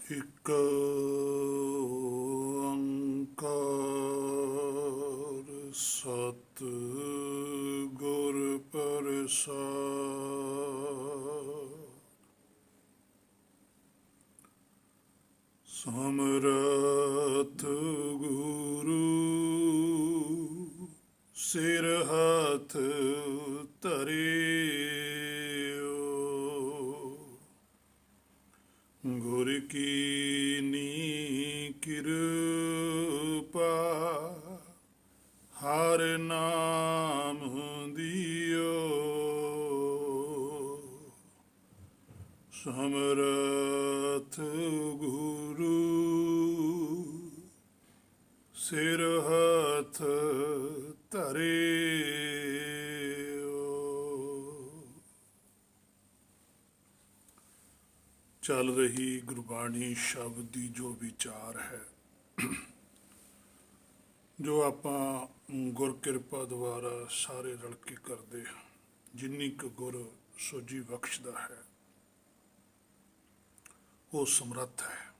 ਇੱਕ ਓੰਕਾਰ ਸਤ ਗੁਰ ਪ੍ਰਸਾਦਿ। ਸਮਰਥ ਗੁਰੂ ਸਿਰ ਹੱਥ ਧਰਿਓ, ਗੁਰ ਕੀਨੀ ਕਿਰਪਾ ਹਰ ਨਾਮ ਦਿਓ। ਸਮਰਥ ਗੁਰੂ ਸਿਰ ਹੱਥ ਧਰਿਓ। ਚੱਲ ਰਹੀ ਗੁਰਬਾਣੀ ਸ਼ਬਦ ਦੀ ਜੋ ਵਿਚਾਰ ਹੈ, ਜੋ ਆਪਾਂ ਗੁਰ ਕਿਰਪਾ ਦੁਆਰਾ ਸਾਰੇ ਰਲ ਕੇ ਕਰਦੇ ਹਾਂ, ਜਿੰਨੀ ਕੁ ਗੁਰ ਸੋਝੀ ਬਖਸ਼ਦਾ ਹੈ ਉਹ ਸਮਰੱਥ ਹੈ।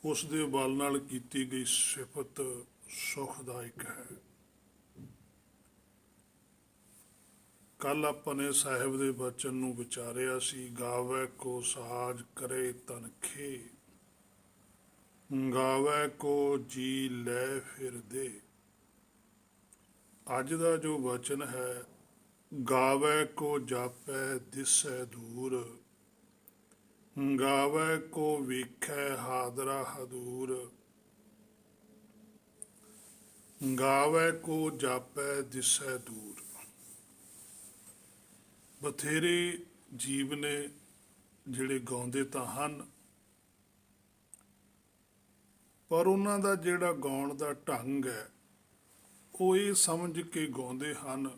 ਉਸ ਦੇ ਬਲ ਨਾਲ ਕੀਤੀ ਗਈ ਸਿਫਤ ਸੁਖਦਾਇਕ ਹੈ। ਕੱਲ ਆਪਾਂ ਨੇ ਸਾਹਿਬ ਦੇ ਬਚਨ ਨੂੰ ਵਿਚਾਰਿਆ ਸੀ, ਗਾਵੇ ਕੋ ਸਾਜ ਕਰੇ ਤਨਖੇ, ਗਾਵੇ ਕੋ ਜੀ ਲੈ ਫਿਰਦੇ। ਅੱਜ ਦਾ ਜੋ ਵਚਨ ਹੈ, ਗਾਵੇ ਕੋ ਜਾਪੈ ਦਿਸੈ ਦੂਰ, ਗਾਵੇ ਕੋ ਵੇਖੈ ਹਾਦਰਾ ਹਦੂਰ, ਗਾਵੇ ਕੋ ਜਾਪੈ ਦਿਸੈ ਦੂਰ। ਬਥੇਰੇ ਜੀਵ ਨੇ ਜਿਹੜੇ ਗਾਉਂਦੇ ਤਾਂ ਹਨ, ਪਰ ਉਹਨਾਂ ਦਾ ਜਿਹੜਾ ਗਾਉਣ ਦਾ ਢੰਗ ਹੈ ਉਹ ਇਹ ਸਮਝ ਕੇ ਗਾਉਂਦੇ ਹਨ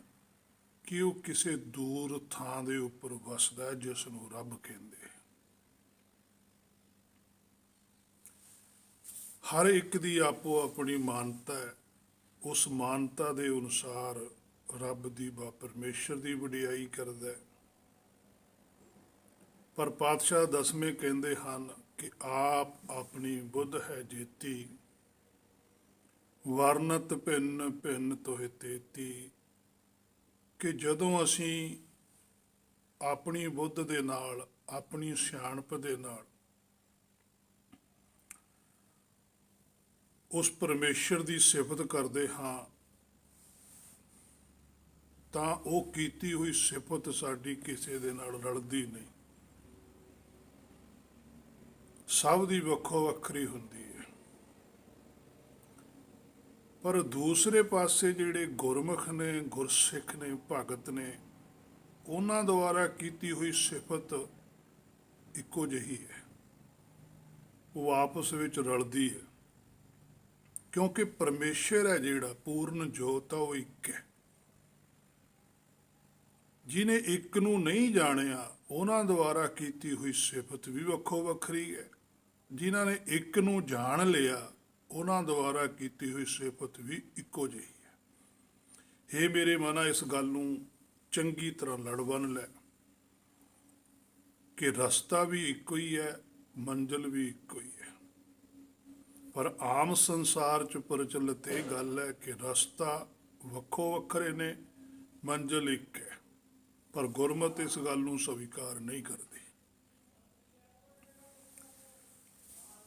ਕਿ ਉਹ ਕਿਸੇ ਦੂਰ ਥਾਂ ਦੇ ਉੱਪਰ ਵਸਦਾ ਹੈ, ਜਿਸ ਨੂੰ ਰੱਬ ਕਹਿੰਦੇ। ਹਰ ਇੱਕ ਦੀ ਆਪੋ ਆਪਣੀ ਮਾਨਤਾ ਹੈ, ਉਸ ਮਾਨਤਾ ਦੇ ਅਨੁਸਾਰ ਰੱਬ ਦੀ ਪਰਮੇਸ਼ਰ ਦੀ ਵਡਿਆਈ ਕਰਦਾ ਹੈ। ਪਰ ਪਾਤਸ਼ਾਹ ਦਸਵੇਂ ਕਹਿੰਦੇ ਹਨ ਕਿ ਆਪ ਆਪਣੀ ਬੁੱਧ ਹੈ ਜੇਤੀ, ਵਰਨਤ ਭਿੰਨ ਭਿੰਨ ਤੋਹਿ ਤੇਤੀ। ਕਿ ਜਦੋਂ ਅਸੀਂ ਆਪਣੀ ਬੁੱਧ ਦੇ ਨਾਲ, ਆਪਣੀ ਸਿਆਣਪ ਦੇ ਨਾਲ ਉਸ ਪਰਮੇਸ਼ਰ ਦੀ ਸਿਫਤ ਕਰਦੇ ਹਾਂ, ਤਾਂ ਉਹ ਕੀਤੀ ਹੋਈ ਸਿਫਤ ਸਾਡੀ ਕਿਸੇ ਦੇ ਨਾਲ ਰਲਦੀ ਨਹੀਂ, ਸਭ ਦੀ ਵੱਖੋ ਵੱਖਰੀ ਹੁੰਦੀ ਹੈ। ਪਰ ਦੂਸਰੇ ਪਾਸੇ ਜਿਹੜੇ ਗੁਰਮੁਖ ਨੇ, ਗੁਰਸਿੱਖ ਨੇ, ਭਗਤ ਨੇ, ਉਹਨਾਂ ਦੁਆਰਾ ਕੀਤੀ ਹੋਈ ਸਿਫਤ ਇੱਕੋ ਜਿਹੀ ਹੈ, ਉਹ ਆਪਸ ਵਿੱਚ ਰਲਦੀ ਹੈ। ਕਿਉਂਕਿ ਪਰਮੇਸ਼ਰ ਹੈ ਜਿਹੜਾ ਪੂਰਨ ਜੋਤ ਆ, ਉਹ ਇੱਕ ਹੈ। ਜਿਹਨੇ ਇੱਕ ਨੂੰ ਨਹੀਂ ਜਾਣਿਆ, ਉਹਨਾਂ ਦੁਆਰਾ ਕੀਤੀ ਹੋਈ ਸਿਫਤ ਵੀ ਵੱਖੋ ਵੱਖਰੀ ਹੈ। ਜਿਨ੍ਹਾਂ ਨੇ ਇੱਕ ਨੂੰ ਜਾਣ ਲਿਆ, ਉਹਨਾਂ ਦੁਆਰਾ ਕੀਤੀ ਹੋਈ ਸਿਫਤ ਵੀ ਇੱਕੋ ਜਿਹੀ ਹੈ। ਹੇ ਮੇਰੇ ਮਨਾ, ਇਸ ਗੱਲ ਨੂੰ ਚੰਗੀ ਤਰ੍ਹਾਂ ਲੜ ਬੰਨ੍ਹ ਲੈ ਕਿ ਰਸਤਾ ਵੀ ਇੱਕੋ ਹੀ ਹੈ, ਮੰਜ਼ਿਲ ਵੀ ਇੱਕੋ ਹੀ ਹੈ। ਪਰ ਆਮ ਸੰਸਾਰ 'ਚ ਪ੍ਰਚਲਿਤ ਇਹ ਗੱਲ ਹੈ ਕਿ ਰਸਤਾ ਵੱਖੋ ਵੱਖਰੇ ਨੇ, ਮੰਜ਼ਿਲ ਇੱਕ ਹੈ। ਪਰ ਗੁਰਮਤ ਇਸ ਗੱਲ ਨੂੰ ਸਵੀਕਾਰ ਨਹੀਂ ਕਰਦੀ।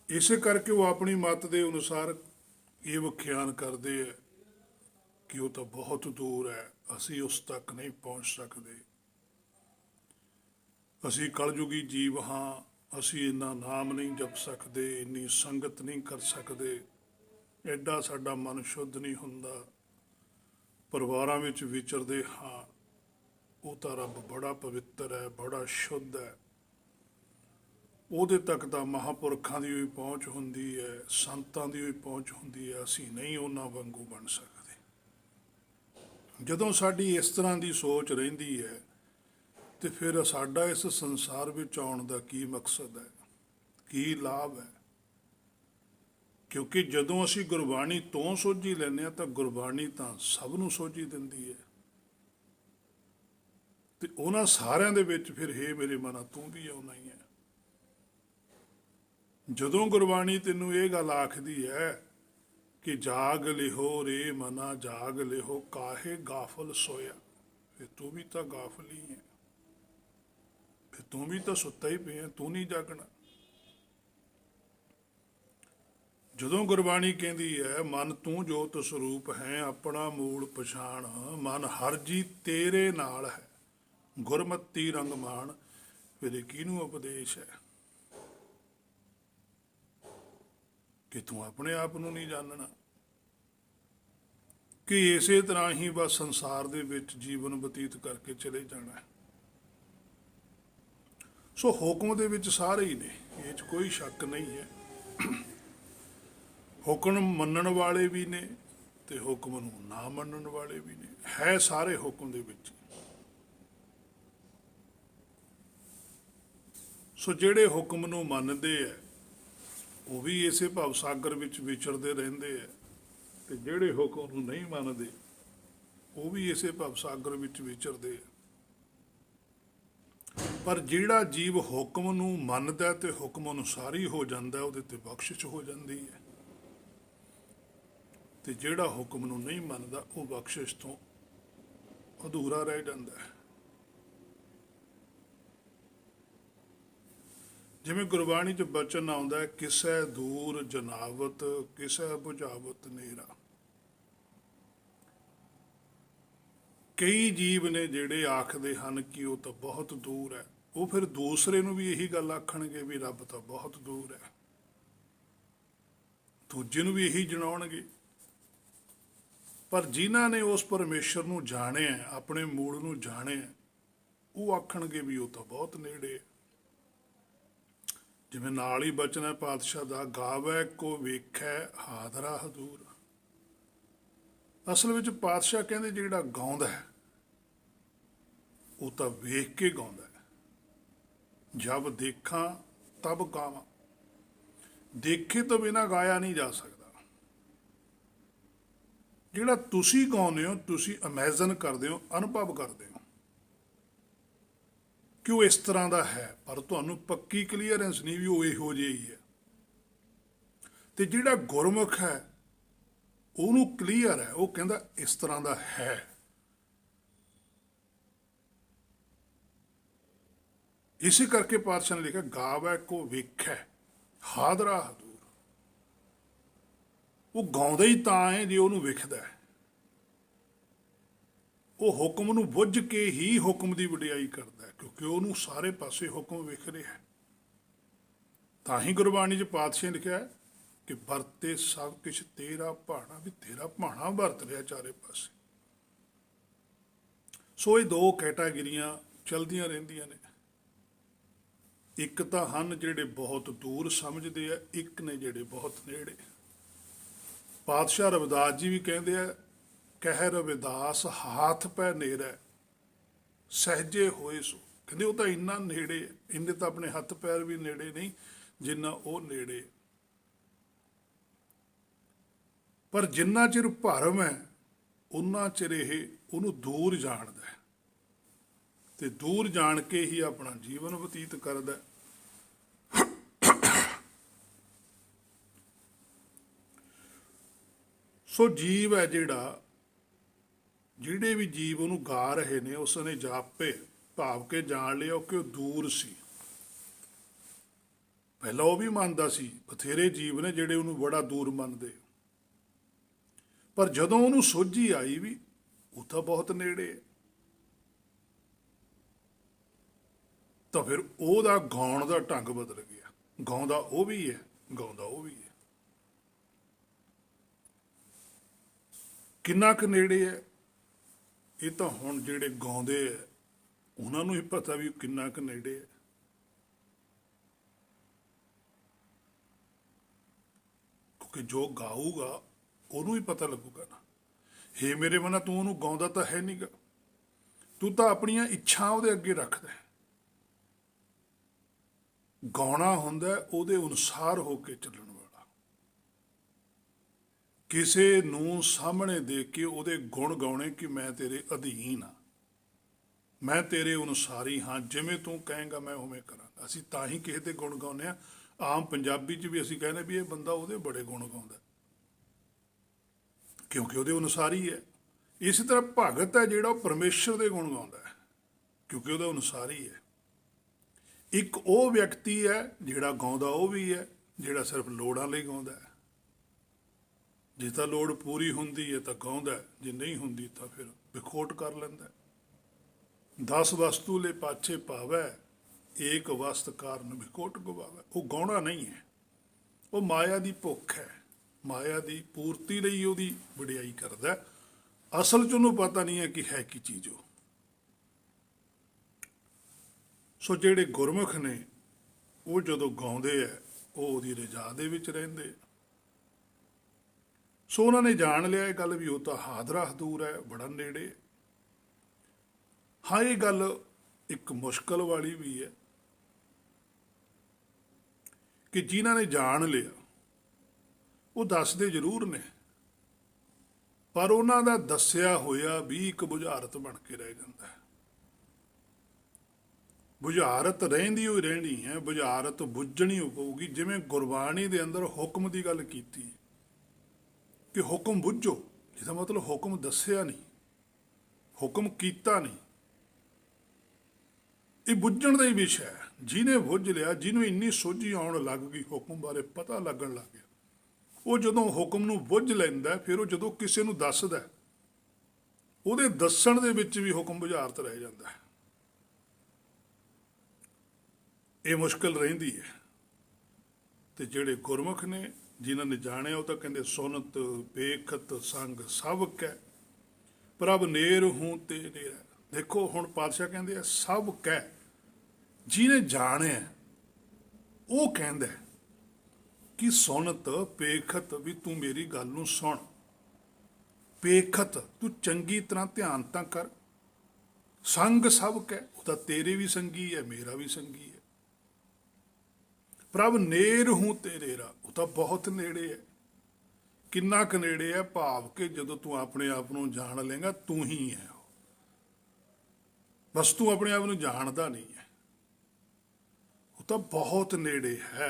ਇਸੇ ਕਰਕੇ ਉਹ ਆਪਣੀ ਮੱਤ ਦੇ ਅਨੁਸਾਰ ਇਹ ਵਿਖਿਆਨ ਕਰਦੇ ਹੈ ਕਿ ਉਹ ਤਾਂ ਬਹੁਤ ਦੂਰ ਹੈ, ਅਸੀਂ ਉਸ ਤੱਕ ਨਹੀਂ ਪਹੁੰਚ ਸਕਦੇ। ਅਸੀਂ ਕਲਯੁਗੀ ਜੀਵ ਹਾਂ, ਅਸੀਂ ਇੰਨਾ ਨਾਮ ਨਹੀਂ ਜਪ ਸਕਦੇ, ਇੰਨੀ ਸੰਗਤ ਨਹੀਂ ਕਰ ਸਕਦੇ, ਐਡਾ ਸਾਡਾ ਮਨ ਸ਼ੁੱਧ ਨਹੀਂ ਹੁੰਦਾ। ਪਰਿਵਾਰਾਂ ਵਿੱਚ ਵਿਚਰਦੇ ਹਾਂ, ਉਹ ਤਾਂ ਰੱਬ ਬੜਾ ਪਵਿੱਤਰ ਹੈ, ਬੜਾ ਸ਼ੁੱਧ ਹੈ, ਉਹਦੇ ਤੱਕ ਤਾਂ ਮਹਾਂਪੁਰਖਾਂ ਦੀ ਵੀ ਪਹੁੰਚ ਹੁੰਦੀ ਹੈ, ਸੰਤਾਂ ਦੀ ਵੀ ਪਹੁੰਚ ਹੁੰਦੀ ਹੈ, ਅਸੀਂ ਨਹੀਂ ਉਹਨਾਂ ਵਾਂਗੂ ਬਣ ਸਕਦੇ। ਜਦੋਂ ਸਾਡੀ ਇਸ ਤਰ੍ਹਾਂ ਦੀ ਸੋਚ ਰਹਿੰਦੀ ਹੈ ਤੇ ਫਿਰ ਸਾਡਾ ਇਸ ਸੰਸਾਰ ਵਿੱਚ ਆਉਣ ਦਾ ਕੀ ਮਕਸਦ ਹੈ, ਕੀ ਲਾਭ ਹੈ? ਕਿਉਂਕਿ ਜਦੋਂ ਅਸੀਂ ਗੁਰਬਾਣੀ ਤੋਂ ਸੋਝੀ ਲੈਂਦੇ ਹਾਂ ਤਾਂ ਗੁਰਬਾਣੀ ਤਾਂ ਸਭ ਨੂੰ ਸੋਝੀ ਦਿੰਦੀ ਹੈ। ਤੇ ਉਹਨਾਂ ਸਾਰਿਆਂ ਦੇ ਵਿੱਚ ਫਿਰ ਹੇ ਮੇਰੇ ਮਨਾ ਤੂੰ ਵੀ ਆਉਣਾ ਹੀ ਹੈ। ਜਦੋਂ ਗੁਰਬਾਣੀ ਤੈਨੂੰ ਇਹ ਗੱਲ ਆਖਦੀ ਹੈ ਕਿ ਜਾਗ ਲਿਹੋ ਰੇ ਮਨਾ ਜਾਗ ਲਿਹੋ ਕਾਹੇ ਗਾਫਲ ਸੋਇਆ, ਫਿਰ ਤੂੰ ਵੀ ਤਾਂ ਗਾਫਲ ਹੀ ਹੈ, ਫਿਰ ਤੂੰ ਵੀ ਤਾਂ ਸੁੱਤਾ ਹੀ ਪਿਆ, ਤੂੰ ਨਹੀਂ ਜਾਗਣਾ। ਜਦੋਂ ਗੁਰਬਾਣੀ ਕਹਿੰਦੀ ਹੈ ਮਨ ਤੂੰ ਜੋਤ ਸਰੂਪ ਹੈ ਆਪਣਾ ਮੂਲ ਪਛਾਣ, ਮਨ ਹਰ ਜੀ ਤੇਰੇ ਨਾਲ ਹੈ ਗੁਰਮਤੀ ਰੰਗ ਮਾਣ, ਫਿਰ ਇਹ ਕਿਹਨੂੰ ਉਪਦੇਸ਼ ਹੈ ਕਿ ਤੂੰ ਆਪਣੇ ਆਪ ਨੂੰ ਨਹੀਂ ਜਾਣਨਾ, ਕਿ ਇਸੇ ਤਰ੍ਹਾਂ ਹੀ ਬਸ ਸੰਸਾਰ ਦੇ ਵਿੱਚ ਜੀਵਨ ਬਤੀਤ ਕਰਕੇ ਚਲੇ ਜਾਣਾ ਹੈ। ਸੋ ਹੁਕਮ ਦੇ ਵਿੱਚ ਸਾਰੇ ਹੀ ਨੇ, ਇਹ 'ਚ ਕੋਈ ਸ਼ੱਕ ਨਹੀਂ ਹੈ। ਹੁਕਮ ਮੰਨਣ ਵਾਲੇ ਵੀ ਨੇ ਤੇ ਹੁਕਮ ਨੂੰ ਨਾ ਮੰਨਣ ਵਾਲੇ ਵੀ ਨੇ, ਹੈ ਸਾਰੇ ਹੁਕਮ ਦੇ ਵਿੱਚ। ਸੋ ਜਿਹੜੇ ਹੁਕਮ ਨੂੰ ਮੰਨਦੇ ਆ ਉਹ ਵੀ ਇਸੇ ਭਵ ਸਾਗਰ ਵਿੱਚ ਵਿਚਰਦੇ ਰਹਿੰਦੇ ਆ, ਤੇ ਜਿਹੜੇ ਹੁਕਮ ਨੂੰ ਨਹੀਂ ਮੰਨਦੇ ਉਹ ਵੀ ਇਸੇ ਭਵ ਸਾਗਰ ਵਿੱਚ ਵਿਚਰਦੇ ਆ। ਪਰ ਜਿਹੜਾ ਜੀਵ ਹੁਕਮ ਨੂੰ ਮੰਨਦਾ ਤੇ ਹੁਕਮ ਅਨੁਸਾਰੀ ਹੋ ਜਾਂਦਾ, ਉਹਦੇ ਤੇ ਬਖਸ਼ਿਸ਼ ਹੋ ਜਾਂਦੀ ਹੈ, ਤੇ ਜਿਹੜਾ ਹੁਕਮ ਨੂੰ ਨਹੀਂ ਮੰਨਦਾ ਉਹ ਬਖਸ਼ਿਸ਼ ਤੋਂ ਅਧੂਰਾ ਰਹਿ ਜਾਂਦਾ ਹੈ। ਜਿਵੇਂ ਗੁਰਬਾਣੀ 'ਚ ਬਚਨ ਆਉਂਦਾ ਹੈ, ਕਿਸੈ ਦੂਰ ਜਨਾਵਤ ਕਿਸੈ ਬੁਝਾਵਤ ਨੇਰਾ। ਕਈ ਜੀਵ ਨੇ ਜਿਹੜੇ ਆਖਦੇ ਹਨ ਕਿ ਉਹ ਤਾਂ ਬਹੁਤ ਦੂਰ ਹੈ, ਉਹ ਫਿਰ ਦੂਸਰੇ ਨੂੰ ਵੀ ਇਹੀ ਗੱਲ ਆਖਣਗੇ ਵੀ ਰੱਬ ਤਾਂ ਬਹੁਤ ਦੂਰ ਹੈ, ਦੂਜੇ ਨੂੰ ਵੀ ਇਹੀ ਜਣਾਉਣਗੇ। ਪਰ ਜਿਨ੍ਹਾਂ ਨੇ ਉਸ ਪਰਮੇਸ਼ਰ ਨੂੰ ਜਾਣਿਆ, ਆਪਣੇ ਮੂਲ ਨੂੰ ਜਾਣਿਆ, ਉਹ ਆਖਣਗੇ ਵੀ ਉਹ ਤਾਂ ਬਹੁਤ ਨੇੜੇ ਹੈ। ਜਿਵੇਂ ਨਾਲ ਹੀ ਬਚਨ ਹੈ ਪਾਤਸ਼ਾਹ ਦਾ, ਗਾਵੈ ਕੋ ਵੇਖੈ ਹਾਦਰਾ ਹਦੂਰ। ਅਸਲ ਵਿੱਚ ਪਾਤਸ਼ਾਹ ਕਹਿੰਦੇ ਜਿਹੜਾ ਗਾਉਂਦਾ ਹੈ ਉਹ ਤਾਂ ਵੇਖ ਕੇ ਗਾਉਂਦਾ ਹੈ। ਜਬ ਦੇਖਾਂ ਤਬ ਗਾਵਾਂ, ਦੇਖੇ ਤੋਂ ਬਿਨਾਂ ਗਾਇਆ ਨਹੀਂ ਜਾ ਸਕਦਾ। ਜਿਹੜਾ ਤੁਸੀਂ ਗਾਉਂਦੇ ਹੋ, ਤੁਸੀਂ ਇਮੈਜਨ ਕਰਦੇ ਹੋ, ਅਨੁਭਵ ਕਰਦੇ ਹੋ ਕਿ ਉਹ ਇਸ ਤਰ੍ਹਾਂ ਦਾ ਹੈ, ਪਰ ਤੁਹਾਨੂੰ ਪੱਕੀ ਕਲੀਅਰੈਂਸ ਨਹੀਂ ਵੀ ਉਹ ਇਹੋ ਜਿਹਾ ਹੀ ਹੈ। ਤੇ ਜਿਹੜਾ ਗੁਰਮੁਖ ਹੈ ਉਹਨੂੰ ਕਲੀਅਰ ਹੈ, ਉਹ ਕਹਿੰਦਾ ਇਸ ਤਰ੍ਹਾਂ ਦਾ ਹੈ। ਇਸੇ ਕਰਕੇ ਪਾਤਸ਼ਾਹ ਨੇ ਲਿਖਿਆ ਗਾਵੈ ਕੋ ਵੇਖੈ ਹਾਦਰਾ ਹਦੂਰ। ਉਹ ਗਾਉਂਦਾ ਹੀ ਤਾਂ ਹੈ ਜੇ ਉਹਨੂੰ ਵੇਖਦਾ ਹੈ। ਉਹ ਹੁਕਮ ਨੂੰ ਬੁੱਝ ਕੇ ਹੀ ਹੁਕਮ ਦੀ ਵਡਿਆਈ ਕਰਦਾ ਹੈ, ਕਿਉਂਕਿ ਉਹਨੂੰ ਸਾਰੇ ਪਾਸੇ ਹੁਕਮ ਵੇਖ ਰਿਹਾ ਹੈ। ਤਾਂ ਹੀ ਗੁਰਬਾਣੀ 'ਚ ਪਾਤਸ਼ਾਹ ਨੇ ਲਿਖਿਆ ਕਿ ਵਰਤੇ ਸਭ ਕੁਛ ਤੇਰਾ ਭਾਣਾ, ਵੀ ਤੇਰਾ ਭਾਣਾ ਵਰਤ ਰਿਹਾ ਚਾਰੇ ਪਾਸੇ। ਸੋ ਇਹ ਦੋ ਕੈਟਾਗਰੀਆਂ ਚਲਦੀਆਂ ਰਹਿੰਦੀਆਂ ਨੇ। ਇੱਕ ਤਾਂ ਹਨ ਜਿਹੜੇ ਬਹੁਤ ਦੂਰ ਸਮਝਦੇ ਆ, ਇੱਕ ਨੇ ਜਿਹੜੇ ਬਹੁਤ ਨੇੜੇ। ਪਾਤਸ਼ਾਹ ਰਵਿਦਾਸ ਜੀ ਵੀ ਕਹਿੰਦੇ ਆ, ਕਹਿ ਰਵਿਦਾਸ ਹਾਥ ਪੈ ਨੇੜੇ ਸਹਿਜੇ ਹੋਏ ਸੋ। ਕਹਿੰਦੇ ਉਹ ਤਾਂ ਇੰਨਾ ਨੇੜੇ, ਇਹਦੇ ਤਾਂ ਆਪਣੇ ਹੱਥ ਪੈਰ ਵੀ ਨੇੜੇ ਨਹੀਂ ਜਿੰਨਾ ਉਹ ਨੇੜੇ। ਪਰ ਜਿੰਨਾ ਚਿਰ ਭਰਮ ਹੈ ਉਨਾ ਚਿਰ ਇਹ ਉਹਨੂੰ ਦੂਰ ਜਾਣਦਾ ਹੈ, ਤੇ ਦੂਰ ਜਾਣ ਕੇ ਹੀ ਆਪਣਾ ਜੀਵਨ ਬਤੀਤ ਕਰਦਾ। ਸੋ ਜੀਵ ਹੈ ਜਿਹੜਾ, ਜਿਹੜੇ ਵੀ ਜੀਵ ਉਹਨੂੰ ਗਾ ਰਹੇ ਨੇ, ਉਸ ਨੇ ਜਾਪੇ ਭਾਵ ਕੇ ਜਾਣ ਲਿਆ ਕਿ ਉਹ ਦੂਰ ਸੀ। ਪਹਿਲਾਂ ਉਹ ਵੀ ਮੰਨਦਾ ਸੀ, ਬਥੇਰੇ ਜੀਵ ਨੇ ਜਿਹੜੇ ਉਹਨੂੰ ਬੜਾ ਦੂਰ ਮੰਨਦੇ, ਪਰ ਜਦੋਂ ਉਹਨੂੰ ਸੋਝੀ ਆਈ ਵੀ ਉਹ ਤਾਂ ਬਹੁਤ ਨੇੜੇ ਹੈ, ਤਾਂ ਫਿਰ ਉਹਦਾ ਗਾਉਣ ਦਾ ਢੰਗ ਬਦਲ ਗਿਆ। ਗਾਉਂਦਾ ਉਹ ਵੀ ਹੈ, ਗਾਉਂਦਾ ਉਹ ਵੀ ਹੈ। ਕਿੰਨਾ ਕੁ ਨੇੜੇ ਹੈ ਇਹ ਤਾਂ ਹੁਣ ਜਿਹੜੇ ਗਾਉਂਦੇ ਆ ਉਹਨਾਂ ਨੂੰ ਹੀ ਪਤਾ ਵੀ ਕਿੰਨਾ ਕੁ ਨੇੜੇ ਹੈ। ਕਿਉਂਕਿ ਜੋ ਗਾਊਗਾ ਉਹਨੂੰ ਹੀ ਪਤਾ ਲੱਗੂਗਾ ਨਾ। ਹੇ ਮੇਰੇ ਮਨਾ, ਤੂੰ ਉਹਨੂੰ ਗਾਉਂਦਾ ਤਾਂ ਹੈ ਨਹੀਂਗਾ, ਤੂੰ ਤਾਂ ਆਪਣੀਆਂ ਇੱਛਾ ਉਹਦੇ ਅੱਗੇ ਰੱਖਦਾ। ਗਾਉਣਾ ਹੁੰਦਾ ਉਹਦੇ ਅਨੁਸਾਰ ਹੋ ਕੇ ਚੱਲਣ ਵਾਲਾ, ਕਿਸੇ ਨੂੰ ਸਾਹਮਣੇ ਦੇਖ ਕੇ ਉਹਦੇ ਗੁਣ ਗਾਉਣੇ ਕਿ ਮੈਂ ਤੇਰੇ ਅਧੀਨ ਹਾਂ, ਮੈਂ ਤੇਰੇ ਅਨੁਸਾਰੀ ਹਾਂ, ਜਿਵੇਂ ਤੂੰ ਕਹੇਂਗਾ ਮੈਂ ਉਵੇਂ ਕਰਾਂਗਾ। ਅਸੀਂ ਤਾਂ ਹੀ ਕਿਸੇ ਦੇ ਗੁਣ ਗਾਉਂਦੇ ਹਾਂ, ਆਮ ਪੰਜਾਬੀ 'ਚ ਵੀ ਅਸੀਂ ਕਹਿੰਦੇ ਵੀ ਇਹ ਬੰਦਾ ਉਹਦੇ ਬੜੇ ਗੁਣ ਗਾਉਂਦਾ, ਕਿਉਂਕਿ ਉਹਦੇ ਅਨੁਸਾਰ ਹੀ ਹੈ। ਇਸੇ ਤਰ੍ਹਾਂ ਭਗਤ ਹੈ ਜਿਹੜਾ, ਉਹ ਪਰਮੇਸ਼ਰ ਦੇ ਗੁਣ ਗਾਉਂਦਾ ਹੈ, ਕਿਉਂਕਿ ਉਹਦੇ ਅਨੁਸਾਰ ਹੀ ਹੈ। ਇੱਕ ਉਹ ਵਿਅਕਤੀ ਹੈ ਜਿਹੜਾ ਗਾਉਂਦਾ ਉਹ ਵੀ ਹੈ, ਜਿਹੜਾ ਸਿਰਫ ਲੋੜਾਂ ਲਈ ਗਾਉਂਦਾ ਹੈ। ਜੇ ਤਾਂ ਲੋੜ ਪੂਰੀ ਹੁੰਦੀ ਹੈ ਤਾਂ ਗਾਉਂਦਾ, ਜੇ ਨਹੀਂ ਹੁੰਦੀ ਤਾਂ ਫਿਰ ਵਿਖੋਟ ਕਰ ਲੈਂਦਾ। 10 ਵਸਤੂ ਲੈ ਪਾਛੇ ਪਾਵੈ, ਏਕ ਵਸਤ ਕਾਰਨ ਵਿਖੋਟ ਗਵਾਵੈ। ਉਹ ਗਾਉਣਾ ਨਹੀਂ ਹੈ, ਉਹ ਮਾਇਆ ਦੀ ਭੁੱਖ ਹੈ, ਮਾਇਆ ਦੀ ਪੂਰਤੀ ਲਈ ਉਹਦੀ ਵਡਿਆਈ ਕਰਦਾ। ਅਸਲ 'ਚ ਉਹਨੂੰ ਪਤਾ ਨਹੀਂ ਹੈ ਕਿ ਹੈ ਕੀ ਚੀਜ਼ ਉਹ। ਸੋ ਜਿਹੜੇ ਗੁਰਮੁਖ ਨੇ ਉਹ ਜਦੋਂ ਗਾਉਂਦੇ ਆ, ਉਹ ਉਹਦੀ ਰਜ਼ਾ ਦੇ ਵਿੱਚ ਰਹਿੰਦੇ। ਸੋ ਉਹਨਾਂ ਨੇ ਜਾਣ ਲਿਆ ਇਹ ਗੱਲ ਵੀ ਉਹ ਤਾਂ ਹਾਦਰਾ ਹਦੂਰ ਹੈ, ਬੜਾ ਨੇੜੇ। ਹਾਂ, ਇਹ ਗੱਲ ਇੱਕ ਮੁਸ਼ਕਲ ਵਾਲੀ ਵੀ ਹੈ ਕਿ ਜਿਨ੍ਹਾਂ ਨੇ ਜਾਣ ਲਿਆ ਉਹ ਦੱਸਦੇ ਜ਼ਰੂਰ ਨੇ, ਪਰ ਉਹਨਾਂ ਦਾ ਦੱਸਿਆ ਹੋਇਆ ਵੀ ਇੱਕ ਬੁਝਾਰਤ ਬਣ ਕੇ ਰਹਿ ਜਾਂਦਾ ਹੈ। ਬੁਝਾਰਤ ਰਹਿੰਦੀ ਹੋਈ ਰਹਿਣੀ ਹੈ, ਬੁਝਾਰਤ ਬੁੱਝਣੀ ਪਊਗੀ। ਜਿਵੇਂ ਗੁਰਬਾਣੀ ਦੇ ਅੰਦਰ ਹੁਕਮ ਦੀ ਗੱਲ ਕੀਤੀ ਕਿ ਹੁਕਮ ਬੁੱਝੋ, ਜਿਹਦਾ ਮਤਲਬ ਹੁਕਮ ਦੱਸਿਆ ਨਹੀਂ, ਹੁਕਮ ਕੀਤਾ ਨਹੀਂ। ਇਹ ਬੁੱਝਣ ਦਾ ਹੀ ਵਿਸ਼ਾ ਹੈ। ਜਿਹਨੇ ਬੁੱਝ ਲਿਆ, ਜਿਹਨੂੰ ਇੰਨੀ ਸੋਝੀ ਆਉਣ ਲੱਗ ਗਈ, ਹੁਕਮ ਬਾਰੇ ਪਤਾ ਲੱਗਣ ਲੱਗ ਗਿਆ, ਉਹ ਜਦੋਂ ਹੁਕਮ ਨੂੰ ਬੁੱਝ ਲੈਂਦਾ, ਫਿਰ ਉਹ ਜਦੋਂ ਕਿਸੇ ਨੂੰ ਦੱਸਦਾ, ਉਹਦੇ ਦੱਸਣ ਦੇ ਵਿੱਚ ਵੀ ਹੁਕਮ ਬੁਝਾਰਤ ਰਹਿ ਜਾਂਦਾ ਹੈ। ਇਹ ਮੁਸ਼ਕਿਲ ਰਹਿੰਦੀ ਹੈ। ਤੇ ਜਿਹੜੇ ਗੁਰਮੁਖ ਨੇ, ਜਿਨ੍ਹਾਂ ਨੇ ਜਾਣਿਆ, ਉਹ ਤਾਂ ਕਹਿੰਦੇ ਸੁਨਤ ਵੇਖਤ ਸੰਗ ਸਭ ਕੈ, ਪ੍ਰਭ ਨੇਰ ਹੂੰ ਤੇ ਨੇਰਾ। ਦੇਖੋ ਹੁਣ ਪਾਤਸ਼ਾਹ ਕਹਿੰਦੇ ਆ ਸਭ ਕਹਿ। ਜਿਹਨੇ ਜਾਣਿਆ ਉਹ ਕਹਿੰਦਾ ਕਿ ਸੁਨਤ ਪੇਖਤ, ਵੀ ਤੂੰ ਮੇਰੀ ਗੱਲ ਨੂੰ ਸੁਣ, ਪੇਖਤ ਤੂੰ ਚੰਗੀ ਤਰ੍ਹਾਂ ਧਿਆਨ ਤਾਂ ਕਰ, ਸੰਗ ਸਭ ਕਹਿ, ਉਹ ਤਾਂ ਤੇਰੇ ਵੀ ਸੰਗੀ ਹੈ, ਮੇਰਾ ਵੀ ਸੰਗੀ ਹੈ। ਪ੍ਰਭ ਨੇਰ ਹੂੰ ਤੇ ਨੇਰਾ, ਉਹ ਤਾਂ ਬਹੁਤ ਨੇੜੇ ਹੈ। ਕਿੰਨਾ ਕੁ ਨੇੜੇ ਹੈ? ਭਾਵ ਕਿ ਜਦੋਂ ਤੂੰ ਆਪਣੇ ਆਪ ਨੂੰ ਜਾਣ ਲੇਗਾ, ਤੂੰ ਹੀ ਹੈ ਉਹ, ਬਸ ਤੂੰ ਆਪਣੇ ਆਪ ਨੂੰ ਜਾਣਦਾ ਨਹੀਂ ਹੈ। ਉਹ ਤਾਂ ਬਹੁਤ ਨੇੜੇ ਹੈ।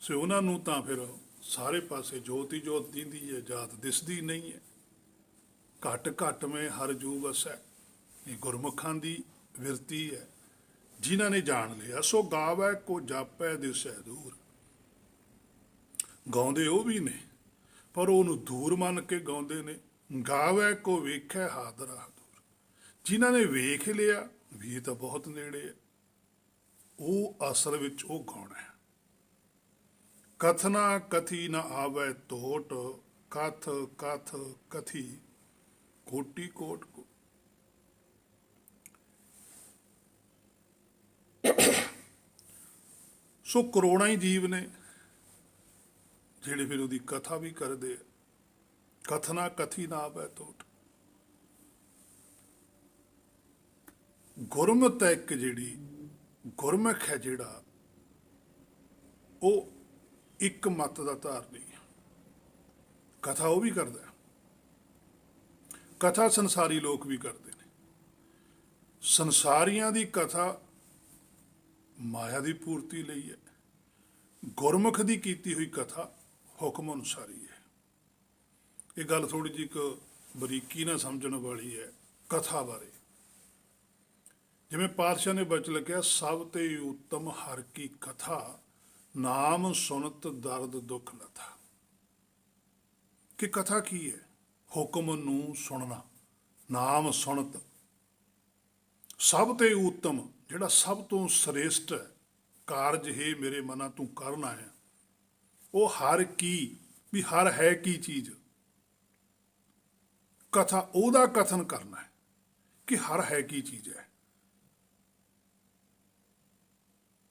ਸੋ ਉਹਨਾਂ ਨੂੰ ਤਾਂ ਫਿਰ ਸਾਰੇ ਪਾਸੇ ਜੋਤ ਹੀ ਜੋਤ ਦਿੰਦੀ ਹੈ, ਜਾਤ ਦਿਸਦੀ ਨਹੀਂ ਹੈ। ਘਟ ਘਟ ਮੈਂ ਹਰ ਜੂ ਵਸੈ, ਇਹ ਗੁਰਮੁਖਾਂ ਦੀ ਵਿਰਤੀ ਹੈ। ਜਿਨ੍ਹਾਂ ਨੇ ਜਾਣ ਲਿਆ ਸੋ ਗਾਵੈ ਕੋ ਜਾਪੈ ਦਿਸੈ ਦੂਰ। ਗਾਉਂਦੇ ਉਹ ਵੀ ਨੇ, ਪਰ ਉਹਨੂੰ ਦੂਰ ਮੰਨ ਕੇ ਗਾਉਂਦੇ ਨੇ। ਗਾਵੈ ਕੋ ਵੇਖੈ ਹਾਦਰਾ ਹਦੂਰ। ਜਿਨ੍ਹਾਂ ਨੇ ਵੇਖ ਲਿਆ ਵੀ ਇਹ ਤਾਂ ਬਹੁਤ ਨੇੜੇ ਹੈ, ਉਹ ਅਸਲ ਵਿੱਚ ਉਹ ਗਾਉਣਾ ਹੈ। ਕਥਨਾ ਕਥੀ ਨਾ ਆਵੈ ਤੋਟ, ਕਥ ਕਥ ਕਥੀ ਕੋਟੀ ਕੋਟ ਕੋ। ਸੋ ਕਰੋੜਾਂ ਹੀ ਜੀਵ ਨੇ ਜਿਹੜੇ ਫਿਰ ਉਹਦੀ ਕਥਾ ਵੀ ਕਰਦੇ ਆ। ਕਥਨਾ ਕਥੀ ਨਾ ਆਵੈ ਤੋਟ। ਗੁਰਮਤ ਹੈ ਇੱਕ ਜਿਹੜੀ, ਗੁਰਮੁਖ ਹੈ ਜਿਹੜਾ, ਉਹ ਇੱਕ ਮੱਤ ਦਾ ਧਾਰ ਨਹੀਂ ਹੈ। ਕਥਾ ਉਹ ਵੀ ਕਰਦਾ, ਕਥਾ ਸੰਸਾਰੀ ਲੋਕ ਵੀ ਕਰਦੇ ਨੇ। ਸੰਸਾਰੀਆਂ ਦੀ ਕਥਾ ਮਾਇਆ ਦੀ ਪੂਰਤੀ ਲਈ ਹੈ, ਗੁਰਮੁਖ ਦੀ ਕੀਤੀ ਹੋਈ ਕਥਾ ਹੁਕਮ ਅਨੁਸਾਰੀ ਹੈ। ਇਹ ਗੱਲ ਥੋੜੀ ਜਿਹੀ ਇੱਕ ਬਰੀਕੀ ਨਾਲ ਸਮਝਣ ਵਾਲੀ ਹੈ ਕਥਾ ਬਾਰੇ। ਜਿਵੇਂ ਪਾਤਸ਼ਾਹ ਨੇ ਬਚ ਲਿਖਿਆ, ਸਭ ਤੇ ਉੱਤਮ ਹਰ ਕੀ ਕਥਾ, ਨਾਮ ਸੁਨਤ ਦਰਦ ਦੁੱਖ ਲਥਾ। ਕਿ ਕਥਾ ਕੀ ਹੈ? ਹੁਕਮ ਨੂੰ ਸੁਣਨਾ, ਨਾਮ ਸੁਣਤ। ਸਭ ਤੇ ਉੱਤਮ, ਜਿਹੜਾ ਸਭ ਤੋਂ ਸ੍ਰੇਸ਼ਟ ਹੈ ਕਾਰਜ ਹੈ ਮੇਰੇ ਮਨਾ ਤੂੰ ਕਰਨਾ ਹੈ, ਉਹ ਹਰ ਕੀ, ਵੀ ਹਰ ਹੈ ਕੀ ਚੀਜ਼। ਕਥਾ ਉਹਦਾ ਕਥਨ ਕਰਨਾ ਹੈ ਕਿ ਹਰ ਹੈ ਕੀ ਚੀਜ਼ ਹੈ।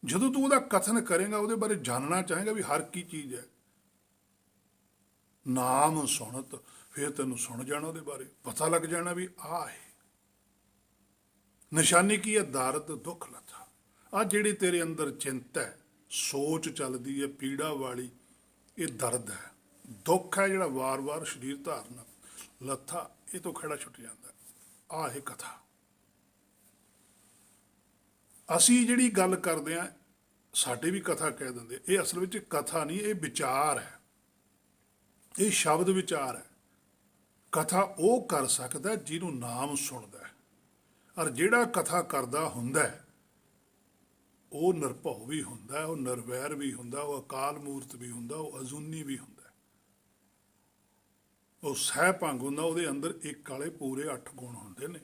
ਜਦੋਂ ਤੂੰ ਉਹਦਾ ਕਥਨ ਕਰੇਗਾ, ਉਹਦੇ ਬਾਰੇ ਜਾਣਨਾ ਚਾਹੇਗਾ ਵੀ ਹਰ ਕੀ ਚੀਜ਼ ਹੈ, ਨਾਮ ਸੁਣਤ, ਫਿਰ ਤੈਨੂੰ ਸੁਣ ਜਾਣਾ, ਉਹਦੇ ਬਾਰੇ ਪਤਾ ਲੱਗ ਜਾਣਾ ਵੀ ਆਹ ਹੈ। ਨਿਸ਼ਾਨੀ ਕੀ ਹੈ? ਦਰਦ ਦੁੱਖ ਲਥਾ। ਆਹ ਜਿਹੜੀ ਤੇਰੇ ਅੰਦਰ ਚਿੰਤਾ ਹੈ, ਸੋਚ ਚੱਲਦੀ ਹੈ ਪੀੜਾ ਵਾਲੀ, ਇਹ ਦਰਦ ਹੈ, ਦੁੱਖ ਹੈ ਜਿਹੜਾ ਵਾਰ-ਵਾਰ ਸਰੀਰ ਧਾਰਨਾ। ਲੱਥਾ, ਇਹ ਤੋਂ ਖੜਾ ਛੁੱਟ ਜਾਂਦਾ। ਆਹ ਹੈ ਕਥਾ। ਅਸੀਂ ਜਿਹੜੀ ਗੱਲ ਕਰਦੇ ਹਾਂ ਸਾਡੇ ਵੀ ਕਥਾ ਕਹਿ ਦਿੰਦੇ। ਇਹ ਅਸਲ ਵਿੱਚ ਕਥਾ ਨਹੀਂ, ਇਹ ਵਿਚਾਰ ਹੈ, ਇਹ ਸ਼ਬਦ ਵਿਚਾਰ ਹੈ। ਕਥਾ ਉਹ ਕਰ ਸਕਦਾ ਜਿਹਨੂੰ ਨਾਮ ਸੁਣਦਾ ਹੈ, ਔਰ ਜਿਹੜਾ ਕਥਾ ਕਰਦਾ ਹੁੰਦਾ ਹੈ, ਉਹ ਨਿਰਭਉ ਵੀ ਹੁੰਦਾ ਹੈ, ਉਹ ਨਿਰਵੈਰ ਵੀ ਹੁੰਦਾ, ਉਹ ਅਕਾਲ ਮੂਰਤ ਵੀ ਹੁੰਦਾ, ਉਹ ਅਜੂਨੀ ਵੀ ਹੁੰਦਾ, ਉਹ ਸਹਿ ਭੰਗ ਹੁੰਦਾ। ਉਹਦੇ ਅੰਦਰ ਇੱਕ ਵਾਲੇ ਪੂਰੇ 8 ਗੁਣ ਹੁੰਦੇ ਨੇ।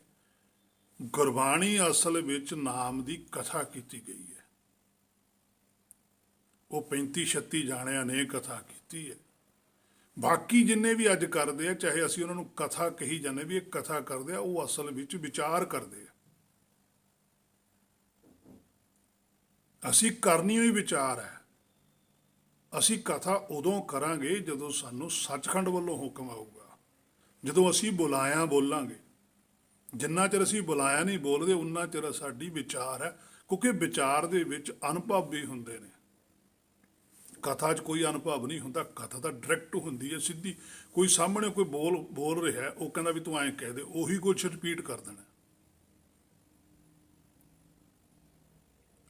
ਗੁਰਬਾਣੀ ਅਸਲ ਵਿੱਚ ਨਾਮ ਦੀ ਕਥਾ ਕੀਤੀ ਗਈ ਹੈ। ਉਹ 35-36 ਜਾਣਿਆਂ ਨੇ ਕਥਾ ਕੀਤੀ ਹੈ। ਬਾਕੀ ਜਿੰਨੇ ਵੀ ਅੱਜ ਕਰਦੇ ਆ, ਚਾਹੇ ਅਸੀਂ ਉਹਨਾਂ ਨੂੰ ਕਥਾ ਕਹੀ ਜਾਂਦੇ ਵੀ ਇਹ ਕਥਾ ਕਰਦੇ ਆ, ਉਹ ਅਸਲ ਵਿੱਚ ਵਿਚਾਰ ਕਰਦੇ ਆ। ਅਸੀਂ ਕਰਨੀ ਹੋਈ ਵਿਚਾਰ ਹੈ। ਅਸੀਂ ਕਥਾ ਉਦੋਂ ਕਰਾਂਗੇ ਜਦੋਂ ਸਾਨੂੰ ਸੱਚਖੰਡ ਵੱਲੋਂ ਹੁਕਮ ਆਊਗਾ, ਜਦੋਂ ਅਸੀਂ ਬੁਲਾਇਆ ਬੋਲਾਂਗੇ। ਜਿੰਨਾ ਚਿਰ ਅਸੀਂ ਬੁਲਾਇਆ ਨਹੀਂ ਬੋਲਦੇ, ਉਨਾ ਚਿਰ ਸਾਡੀ ਵਿਚਾਰ ਹੈ, ਕਿਉਂਕਿ ਵਿਚਾਰ ਦੇ ਵਿੱਚ ਅਨੁਭਵ ਵੀ ਹੁੰਦੇ ਨੇ। ਕਥਾ 'ਚ ਕੋਈ ਅਨੁਭਵ ਨਹੀਂ ਹੁੰਦਾ, ਕਥਾ ਤਾਂ ਡਾਇਰੈਕਟ ਹੁੰਦੀ ਹੈ, ਸਿੱਧੀ। ਕੋਈ ਸਾਹਮਣੇ ਕੋਈ ਬੋਲ ਰਿਹਾ, ਉਹ ਕਹਿੰਦਾ ਵੀ ਤੂੰ ਐਂ ਕਹਿ ਦੇ, ਉਹੀ ਕੁਛ ਰਿਪੀਟ ਕਰ ਦੇਣਾ।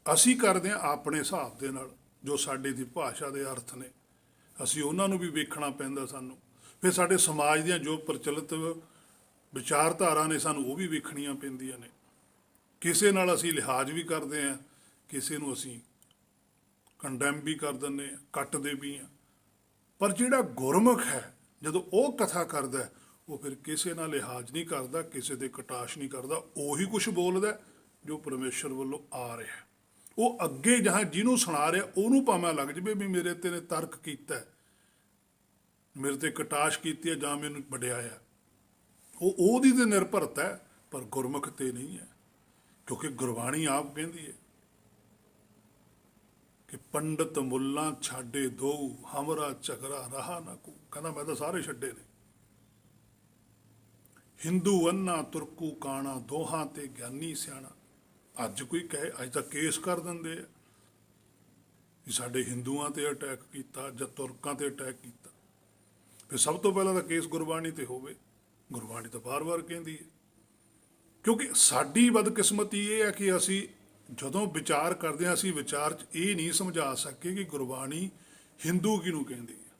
ਅਸੀਂ ਕਰਦੇ ਹਾਂ ਆਪਣੇ ਹਿਸਾਬ ਦੇ ਨਾਲ, ਜੋ ਸਾਡੇ ਦੀ ਭਾਸ਼ਾ ਦੇ ਅਰਥ ਨੇ, ਅਸੀਂ ਉਹਨਾਂ ਨੂੰ ਵੀ ਵੇਖਣਾ ਪੈਂਦਾ ਸਾਨੂੰ। ਫਿਰ ਸਾਡੇ ਸਮਾਜ ਦੀਆਂ ਜੋ ਪ੍ਰਚਲਿਤ ਵਿਚਾਰਧਾਰਾ ਨੇ, ਸਾਨੂੰ ਉਹ ਵੀ ਵੇਖਣੀਆਂ ਪੈਂਦੀਆਂ ਨੇ। ਕਿਸੇ ਨਾਲ ਅਸੀਂ ਲਿਹਾਜ਼ ਵੀ ਕਰਦੇ ਹਾਂ, ਕਿਸੇ ਨੂੰ ਅਸੀਂ ਕੰਡੈਮ ਵੀ ਕਰ ਦਿੰਦੇ ਹਾਂ, ਕੱਟਦੇ ਵੀ ਹਾਂ। ਪਰ ਜਿਹੜਾ ਗੁਰਮੁਖ ਹੈ, ਜਦੋਂ ਉਹ ਕਥਾ ਕਰਦਾ, ਉਹ ਫਿਰ ਕਿਸੇ ਨਾਲ ਲਿਹਾਜ਼ ਨਹੀਂ ਕਰਦਾ, ਕਿਸੇ ਦੇ ਕਟਾਸ਼ ਨਹੀਂ ਕਰਦਾ, ਉਹੀ ਕੁਛ ਬੋਲਦਾ ਜੋ ਪਰਮੇਸ਼ਰ ਵੱਲੋਂ ਆ ਰਿਹਾ। ਉਹ ਅੱਗੇ ਜਹਾਂ ਜਿਹਨੂੰ ਸੁਣਾ ਰਿਹਾ, ਉਹਨੂੰ ਭਾਵੇਂ ਲੱਗ ਜਾਵੇ ਵੀ ਮੇਰੇ ਤੇ ਨੇ ਤਰਕ ਕੀਤਾ, ਮੇਰੇ ਤੇ ਕਟਾਸ਼ ਕੀਤੀ ਹੈ, ਜਾਂ ਮੈਨੂੰ ਵਡਿਆਇਆ। ਉਹ ਉਹਦੀ ਤੇ ਨਿਰਭਰਤਾ ਹੈ, ਪਰ ਗੁਰਮੁਖ ਤੇ ਨਹੀਂ ਹੈ। ਕਿਉਂਕਿ ਗੁਰਬਾਣੀ ਆਪ ਕਹਿੰਦੀ ਹੈ ਕਿ ਪੰਡਤ ਮੁੱਲਾਂ ਛਾਡੇ ਦੋ, ਹਮਰਾ ਝਗੜਾ ਰਹਾ ਨਾ ਕੋ। ਕਹਿੰਦਾ ਮੈਂ ਤਾਂ ਸਾਰੇ ਛੱਡੇ ਨੇ। ਹਿੰਦੂ ਅੰਨਾ ਤੁਰਕੂ ਕਾਣਾ, ਦੋਹਾਂ ਤੇ ਗਿਆਨੀ ਸਿਆਣਾ। ਅੱਜ ਕੋਈ ਕਹੇ, ਅੱਜ ਤਾਂ ਕੇਸ ਕਰ ਦਿੰਦੇ ਆ ਵੀ ਸਾਡੇ ਹਿੰਦੂਆਂ ਤੇ ਅਟੈਕ ਕੀਤਾ ਜਾਂ ਤੁਰਕਾਂ ਤੇ ਅਟੈਕ ਕੀਤਾ। ਫਿਰ ਸਭ ਤੋਂ ਪਹਿਲਾਂ ਤਾਂ ਕੇਸ ਗੁਰਬਾਣੀ ਤੇ ਹੋਵੇ। ਗੁਰਬਾਣੀ ਤਾਂ ਵਾਰ-ਵਾਰ ਕਹਿੰਦੀ ਹੈ। ਕਿਉਂਕਿ ਸਾਡੀ ਬਦਕਿਸਮਤੀ ਇਹ ਹੈ ਕਿ ਅਸੀਂ ਜਦੋਂ ਵਿਚਾਰ ਕਰਦੇ ਹਾਂ, ਅਸੀਂ ਵਿਚਾਰ 'ਚ ਇਹ ਨਹੀਂ ਸਮਝਾ ਸਕੇ ਕਿ ਗੁਰਬਾਣੀ ਹਿੰਦੂ ਕਿਹਨੂੰ ਕਹਿੰਦੀ ਹੈ,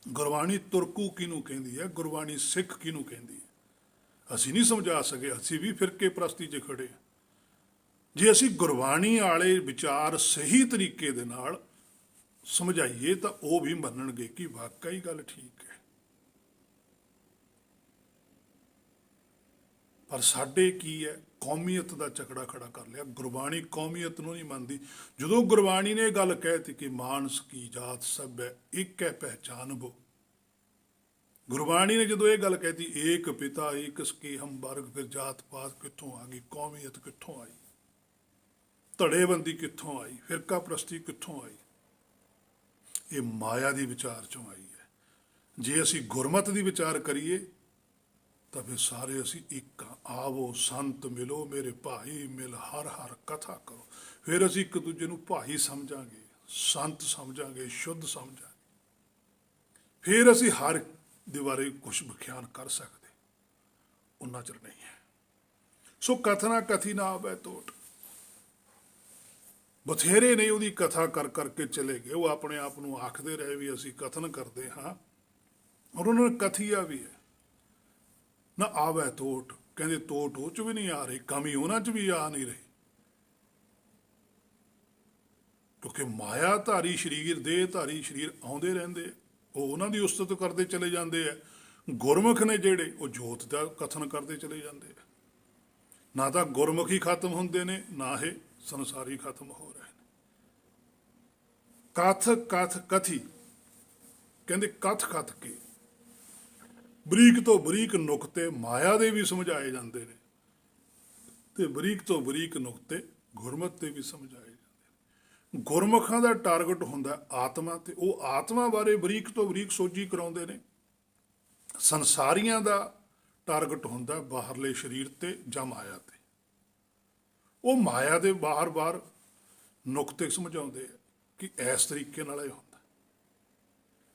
ਗੁਰਬਾਣੀ ਤੁਰਕੂ ਕਿਹਨੂੰ ਕਹਿੰਦੀ ਹੈ, ਗੁਰਬਾਣੀ ਸਿੱਖ ਕਿਹਨੂੰ ਕਹਿੰਦੀ ਹੈ। ਅਸੀਂ ਨਹੀਂ ਸਮਝਾ ਸਕੇ। ਅਸੀਂ ਵੀ ਫਿਰਕੇ ਪ੍ਰਸਤੀ 'ਚ ਖੜੇ ਹਾਂ। ਜੇ ਅਸੀਂ ਗੁਰਬਾਣੀ ਵਾਲੇ ਵਿਚਾਰ ਸਹੀ ਤਰੀਕੇ ਦੇ ਨਾਲ ਸਮਝਾਈਏ ਤਾਂ ਉਹ ਵੀ ਮੰਨਣਗੇ ਕਿ ਵਾਕਈ ਗੱਲ ਠੀਕ ਹੈ। ਪਰ ਸਾਡੇ ਕੀ ਹੈ, ਕੌਮੀਅਤ ਦਾ ਝਗੜਾ ਖੜਾ ਕਰ ਲਿਆ। ਗੁਰਬਾਣੀ ਕੌਮੀਅਤ ਨੂੰ ਨਹੀਂ ਮੰਨਦੀ। ਜਦੋਂ ਗੁਰਬਾਣੀ ਨੇ ਇਹ ਗੱਲ ਕਹਿਤੀ ਕਿ ਮਾਨਸ ਕੀ ਜਾਤ ਸਭ ਹੈ, ਇੱਕ ਹੈ ਪਹਿਚਾਨ ਬੋ। ਗੁਰਬਾਣੀ ਨੇ ਜਦੋਂ ਇਹ ਗੱਲ ਕਹਿਤੀ, ਏਕ ਪਿਤਾ ਏਕ ਸਕੇ ਹਮ ਵਰਗ, ਫਿਰ ਜਾਤ ਪਾਤ ਕਿੱਥੋਂ ਆ ਗਈ, ਕੌਮੀਅਤ ਕਿੱਥੋਂ ਆਈ, ਧੜੇਬੰਦੀ ਕਿੱਥੋਂ ਆਈ, ਫਿਰਕਾ ਪ੍ਰਸਤੀ ਕਿੱਥੋਂ ਆਈ? ਇਹ ਮਾਇਆ ਦੀ ਵਿਚਾਰ ਚੋਂ ਆਈ ਹੈ। ਜੇ ਅਸੀਂ ਗੁਰਮਤ ਦੀ ਵਿਚਾਰ ਕਰੀਏ ਤਾਂ ਫਿਰ ਸਾਰੇ ਅਸੀਂ ਇੱਕ ਹਾਂ। ਆਵੋ ਸੰਤ ਮਿਲੋ ਮੇਰੇ ਭਾਈ, ਮਿਲ ਹਰ ਹਰ ਕਥਾ ਕਰੋ। ਫਿਰ ਅਸੀਂ ਇੱਕ ਦੂਜੇ ਨੂੰ ਭਾਈ ਸਮਝਾਂਗੇ, ਸੰਤ ਸਮਝਾਂਗੇ, ਸ਼ੁੱਧ ਸਮਝਾਂਗੇ। ਫਿਰ ਅਸੀਂ ਹਰ ਦੇ ਬਾਰੇ ਕੁਛ ਵਿਖਿਆਨ ਕਰ ਸਕਦੇ। ਉਨਾ ਚਿਰ ਨਹੀਂ ਹੈ। ਸੋ ਕਥਨਾ ਕਥੀ ਨਾ ਆਵੈ ਟੋਟ। ਬਥੇਰੇ ਨੇ ਉਹਦੀ ਕਥਾ ਕਰ ਕਰਕੇ ਚਲੇ ਗਏ। ਉਹ ਆਪਣੇ ਆਪ ਨੂੰ ਆਖਦੇ ਰਹੇ ਵੀ ਅਸੀਂ ਕਥਨ ਕਰਦੇ ਹਾਂ, ਔਰ ਉਹਨਾਂ ਨੇ ਕਥੀਆ ਵੀ ਹੈ। ਨਾ ਆਵੈ ਤੋਟ, ਕਹਿੰਦੇ ਤੋਟ ਉਹ 'ਚ ਵੀ ਨਹੀਂ ਆ ਰਹੀ, ਕਮੀ ਉਹਨਾਂ 'ਚ ਵੀ ਆ ਨਹੀਂ ਰਹੀ। ਕਿਉਂਕਿ ਮਾਇਆ ਧਾਰੀ ਸਰੀਰ, ਦੇਹ ਧਾਰੀ ਸਰੀਰ ਆਉਂਦੇ ਰਹਿੰਦੇ, ਉਹ ਉਹਨਾਂ ਦੀ ਉਸਤਤ ਕਰਦੇ ਚਲੇ ਜਾਂਦੇ ਆ। ਗੁਰਮੁਖ ਨੇ ਜਿਹੜੇ, ਉਹ ਜੋਤ ਦਾ ਕਥਨ ਕਰਦੇ ਚਲੇ ਜਾਂਦੇ ਆ। ਨਾ ਤਾਂ ਗੁਰਮੁਖੀ ਖਤਮ ਹੁੰਦੇ ਨੇ, ਨਾ ਇਹ ਸੰਸਾਰੀ ਖਤਮ ਹੋ ਰਹੇ ਨੇ। ਕਥ ਕਥ ਕਥੀ, ਕਹਿੰਦੇ ਕਥ ਕਥ ਕੇ ਬਰੀਕ ਤੋਂ ਬਰੀਕ ਨੁਕਤੇ ਮਾਇਆ ਦੇ ਵੀ ਸਮਝਾਏ ਜਾਂਦੇ ਨੇ, ਤੇ ਬਰੀਕ ਤੋਂ ਬਰੀਕ ਨੁਕਤੇ ਗੁਰਮਤ ਦੇ ਵੀ ਸਮਝਾਏ ਜਾਂਦੇ ਨੇ। ਗੁਰਮੁਖਾਂ ਦਾ ਟਾਰਗੇਟ ਹੁੰਦਾ ਆਤਮਾ, ਤੇ ਉਹ ਆਤਮਾ ਬਾਰੇ ਬਰੀਕ ਤੋਂ ਬਰੀਕ ਸੋਝੀ ਕਰਾਉਂਦੇ ਨੇ। ਸੰਸਾਰੀਆਂ ਦਾ ਟਾਰਗੇਟ ਹੁੰਦਾ ਬਾਹਰਲੇ ਸਰੀਰ ਤੇ ਜਾਂ ਮਾਇਆ ਤੇ। ਉਹ ਮਾਇਆ ਦੇ ਬਾਰ-ਬਾਰ ਨੁਕਤੇ ਸਮਝਾਉਂਦੇ ਆ ਕਿ ਇਸ ਤਰੀਕੇ ਨਾਲ ਇਹ ਹੁੰਦਾ।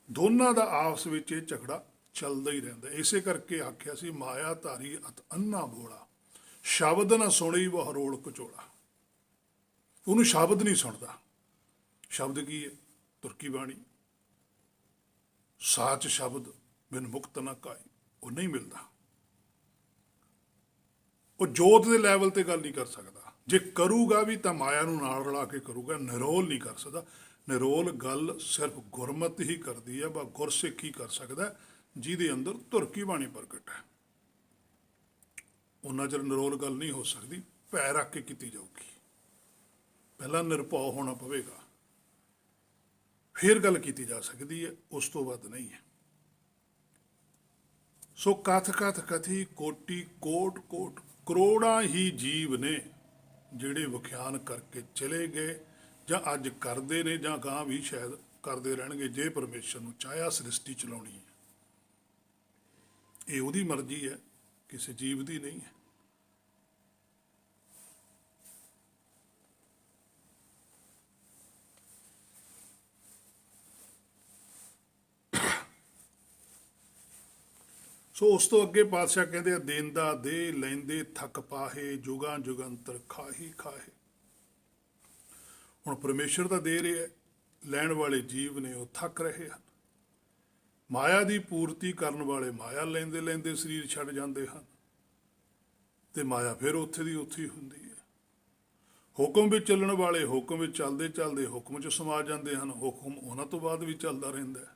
ਦੋਨਾਂ ਦਾ ਆਪਸ ਵਿੱਚ ਇਹ ਝਗੜਾ ਚੱਲਦਾ ਹੀ ਰਹਿੰਦਾ। ਇਸੇ ਕਰਕੇ ਆਖਿਆ ਸੀ ਮਾਇਆ ਧਾਰੀ ਅਤ ਅੰਨਾ ਬੋਲਾ, ਸ਼ਬਦ ਨਾ ਸੁਣੀ ਬਹੁ ਰੋਲ ਕਚੋਲਾ। ਉਹਨੂੰ ਸ਼ਬਦ ਨਹੀਂ ਸੁਣਦਾ, ਸ਼ਬਦ ਕੀ ਹੈ? ਤੁਰਕੀ ਬਾਣੀ। ਸਾਚ ਸ਼ਬਦ ਬਿਨ ਮੁਕਤ ਨਾ ਕਾਈ, ਉਹ ਨਹੀਂ ਮਿਲਦਾ। ਉਹ ਜੋਤ ਦੇ ਲੈਵਲ ਤੇ ਗੱਲ ਨਹੀਂ ਕਰ ਸਕਦਾ। ਜੇ ਕਰੂਗਾ ਵੀ ਤਾਂ ਮਾਇਆ ਨੂੰ ਨਾਲ ਰਲਾ ਕੇ ਕਰੂਗਾ, ਨਿਰੋਲ ਨਹੀਂ ਕਰ ਸਕਦਾ। ਨਿਰੋਲ ਗੱਲ ਸਿਰਫ ਗੁਰਮਤਿ ਹੀ ਕਰਦੀ ਹੈ, ਗੁਰਸਿੱਖ ਹੀ ਕਰ ਸਕਦਾ, ਜਿਹਦੇ ਅੰਦਰ ਤੁਰਕੀ ਬਾਣੀ ਪ੍ਰਗਟ ਹੈ। ਉਹਨਾਂ ਚਿਰ ਨਿਰੋਲ ਗੱਲ ਨਹੀਂ ਹੋ ਸਕਦੀ, ਭੈ ਰੱਖ ਕੇ ਕੀਤੀ ਜਾਊਗੀ। ਪਹਿਲਾਂ ਨਿਰਭਉ ਹੋਣਾ ਪਵੇਗਾ, ਫਿਰ ਗੱਲ ਕੀਤੀ ਜਾ ਸਕਦੀ ਹੈ, ਉਸ ਤੋਂ ਬਾਅਦ ਨਹੀਂ ਹੈ। ਸੋ ਕਥ ਕਥ ਕਥੀ ਕੋਟੀ ਕੋਟ ਕੋਟ, ਕਰੋੜਾਂ ਹੀ ਜੀਵ ਨੇ ਜਿਹੜੇ ਵਿਖਿਆਨ ਕਰਕੇ ਚਲੇ ਗਏ, ਜਾਂ ਅੱਜ ਕਰਦੇ ਨੇ, ਜਾਂ ਗਾਂ ਵੀ ਸ਼ਾਇਦ ਕਰਦੇ ਰਹਿਣਗੇ, ਜੇ ਪਰਮੇਸ਼ਰ ਨੂੰ ਚਾਹਿਆ ਸ੍ਰਿਸ਼ਟੀ ਚਲਾਉਣੀ ਹੈ। ਇਹ ਉਹਦੀ ਮਰਜ਼ੀ ਹੈ, ਕਿਸੇ ਜੀਵ ਦੀ ਨਹੀਂ ਹੈ। ਸੋ ਉਸ ਤੋਂ ਅੱਗੇ ਪਾਤਸ਼ਾਹ ਕਹਿੰਦੇ ਆ, ਦੇਂਦਾ ਦੇ ਲੈਂਦੇ ਥੱਕ ਪਾਹੇ, ਜੁਗਾਂ ਜੁਗੰਤਰ ਖਾਹੀ ਖਾਹੇ। ਹੁਣ ਪਰਮੇਸ਼ਰ ਤਾਂ ਦੇ ਰਿਹਾ, ਲੈਣ ਵਾਲੇ ਜੀਵ ਨੇ ਉਹ ਥੱਕ ਰਹੇ ਹਨ। ਮਾਇਆ ਦੀ ਪੂਰਤੀ ਕਰਨ ਵਾਲੇ ਮਾਇਆ ਲੈਂਦੇ ਲੈਂਦੇ ਸਰੀਰ ਛੱਡ ਜਾਂਦੇ ਹਨ, ਤੇ ਮਾਇਆ ਫਿਰ ਉੱਥੇ ਦੀ ਉੱਥੇ ਹੀ ਹੁੰਦੀ ਹੈ। ਹੁਕਮ ਵਿੱਚ ਚੱਲਣ ਵਾਲੇ ਹੁਕਮ ਵਿੱਚ ਚੱਲਦੇ ਚੱਲਦੇ ਹੁਕਮ 'ਚ ਸਮਾ ਜਾਂਦੇ ਹਨ, ਹੁਕਮ ਉਹਨਾਂ ਤੋਂ ਬਾਅਦ ਵੀ ਚੱਲਦਾ ਰਹਿੰਦਾ ਹੈ।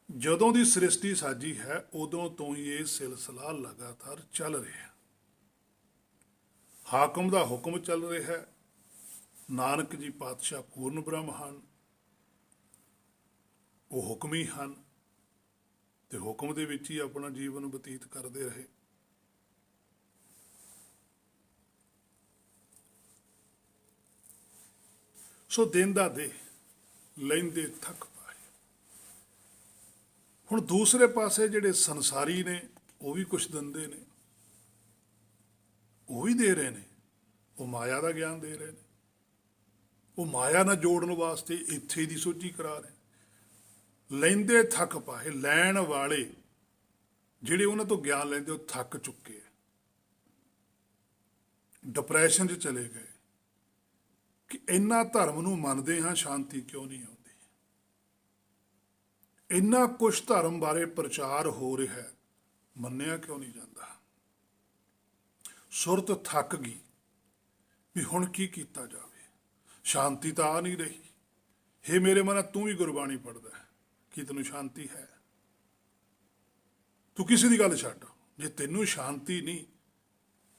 ਜਦੋਂ ਦੀ ਸ੍ਰਿਸ਼ਟੀ ਸਾਜੀ ਹੈ, ਉਦੋਂ ਤੋਂ ਹੀ ਇਹ ਸਿਲਸਿਲਾ ਲਗਾਤਾਰ ਚੱਲ ਰਿਹਾ। ਹਾਕਮ ਦਾ ਹੁਕਮ ਚੱਲ ਰਿਹਾ ਹੈ। ਨਾਨਕ ਜੀ ਪਾਤਸ਼ਾਹ ਪੂਰਨ ਬ੍ਰਹਮ ਹਨ, ਉਹ ਹੁਕਮੀ ਹਨ, ਤੇ ਹੁਕਮ ਦੇ ਵਿੱਚ ਹੀ ਆਪਣਾ ਜੀਵਨ ਬਤੀਤ ਕਰਦੇ ਰਹੇ। ਸੋ ਦੇਂਦਾ ਦੇ ਲੈਂਦੇ ਥੱਕ। ਹੁਣ ਦੂਸਰੇ ਪਾਸੇ ਜਿਹੜੇ ਸੰਸਾਰੀ ਨੇ, ਉਹ ਵੀ ਕੁਛ ਦਿੰਦੇ ਨੇ, ਉਹ ਵੀ ਦੇ ਰਹੇ ਨੇ, ਉਹ ਮਾਇਆ ਦਾ ਗਿਆਨ ਦੇ ਰਹੇ ਨੇ, ਉਹ ਮਾਇਆ ਨਾਲ ਜੋੜਨ ਵਾਸਤੇ ਇੱਥੇ ਦੀ ਸੋਝੀ ਕਰਾ ਰਹੇ। ਲੈਂਦੇ ਥੱਕ ਪਾਏ, ਲੈਣ ਵਾਲੇ ਜਿਹੜੇ ਉਹਨਾਂ ਤੋਂ ਗਿਆਨ ਲੈਂਦੇ ਉਹ ਥੱਕ ਚੁੱਕੇ, ਡਿਪਰੈਸ਼ਨ 'ਚ ਚਲੇ ਗਏ ਕਿ ਇੰਨਾ ਧਰਮ ਨੂੰ ਮੰਨਦੇ ਹਾਂ, ਸ਼ਾਂਤੀ ਕਿਉਂ ਨਹੀਂ ਆਉਂਦੀ। ਇੰਨਾ ਕੁਛ ਧਰਮ ਬਾਰੇ ਪ੍ਰਚਾਰ ਹੋ ਰਿਹਾ, ਮੰਨਿਆ ਕਿਉਂ ਨਹੀਂ ਜਾਂਦਾ। ਸੁਰਤ ਥੱਕ ਗਈ ਵੀ ਹੁਣ ਕੀ ਕੀਤਾ ਜਾਵੇ, ਸ਼ਾਂਤੀ ਤਾਂ ਆ ਨਹੀਂ ਰਹੀ। ਹੇ ਮੇਰੇ ਮਨਾ, ਤੂੰ ਵੀ ਗੁਰਬਾਣੀ ਪੜ੍ਹਦਾ, ਕੀ ਤੈਨੂੰ ਸ਼ਾਂਤੀ ਹੈ? ਤੂੰ ਕਿਸੇ ਦੀ ਗੱਲ ਛੱਡ, ਜੇ ਤੈਨੂੰ ਸ਼ਾਂਤੀ ਨਹੀਂ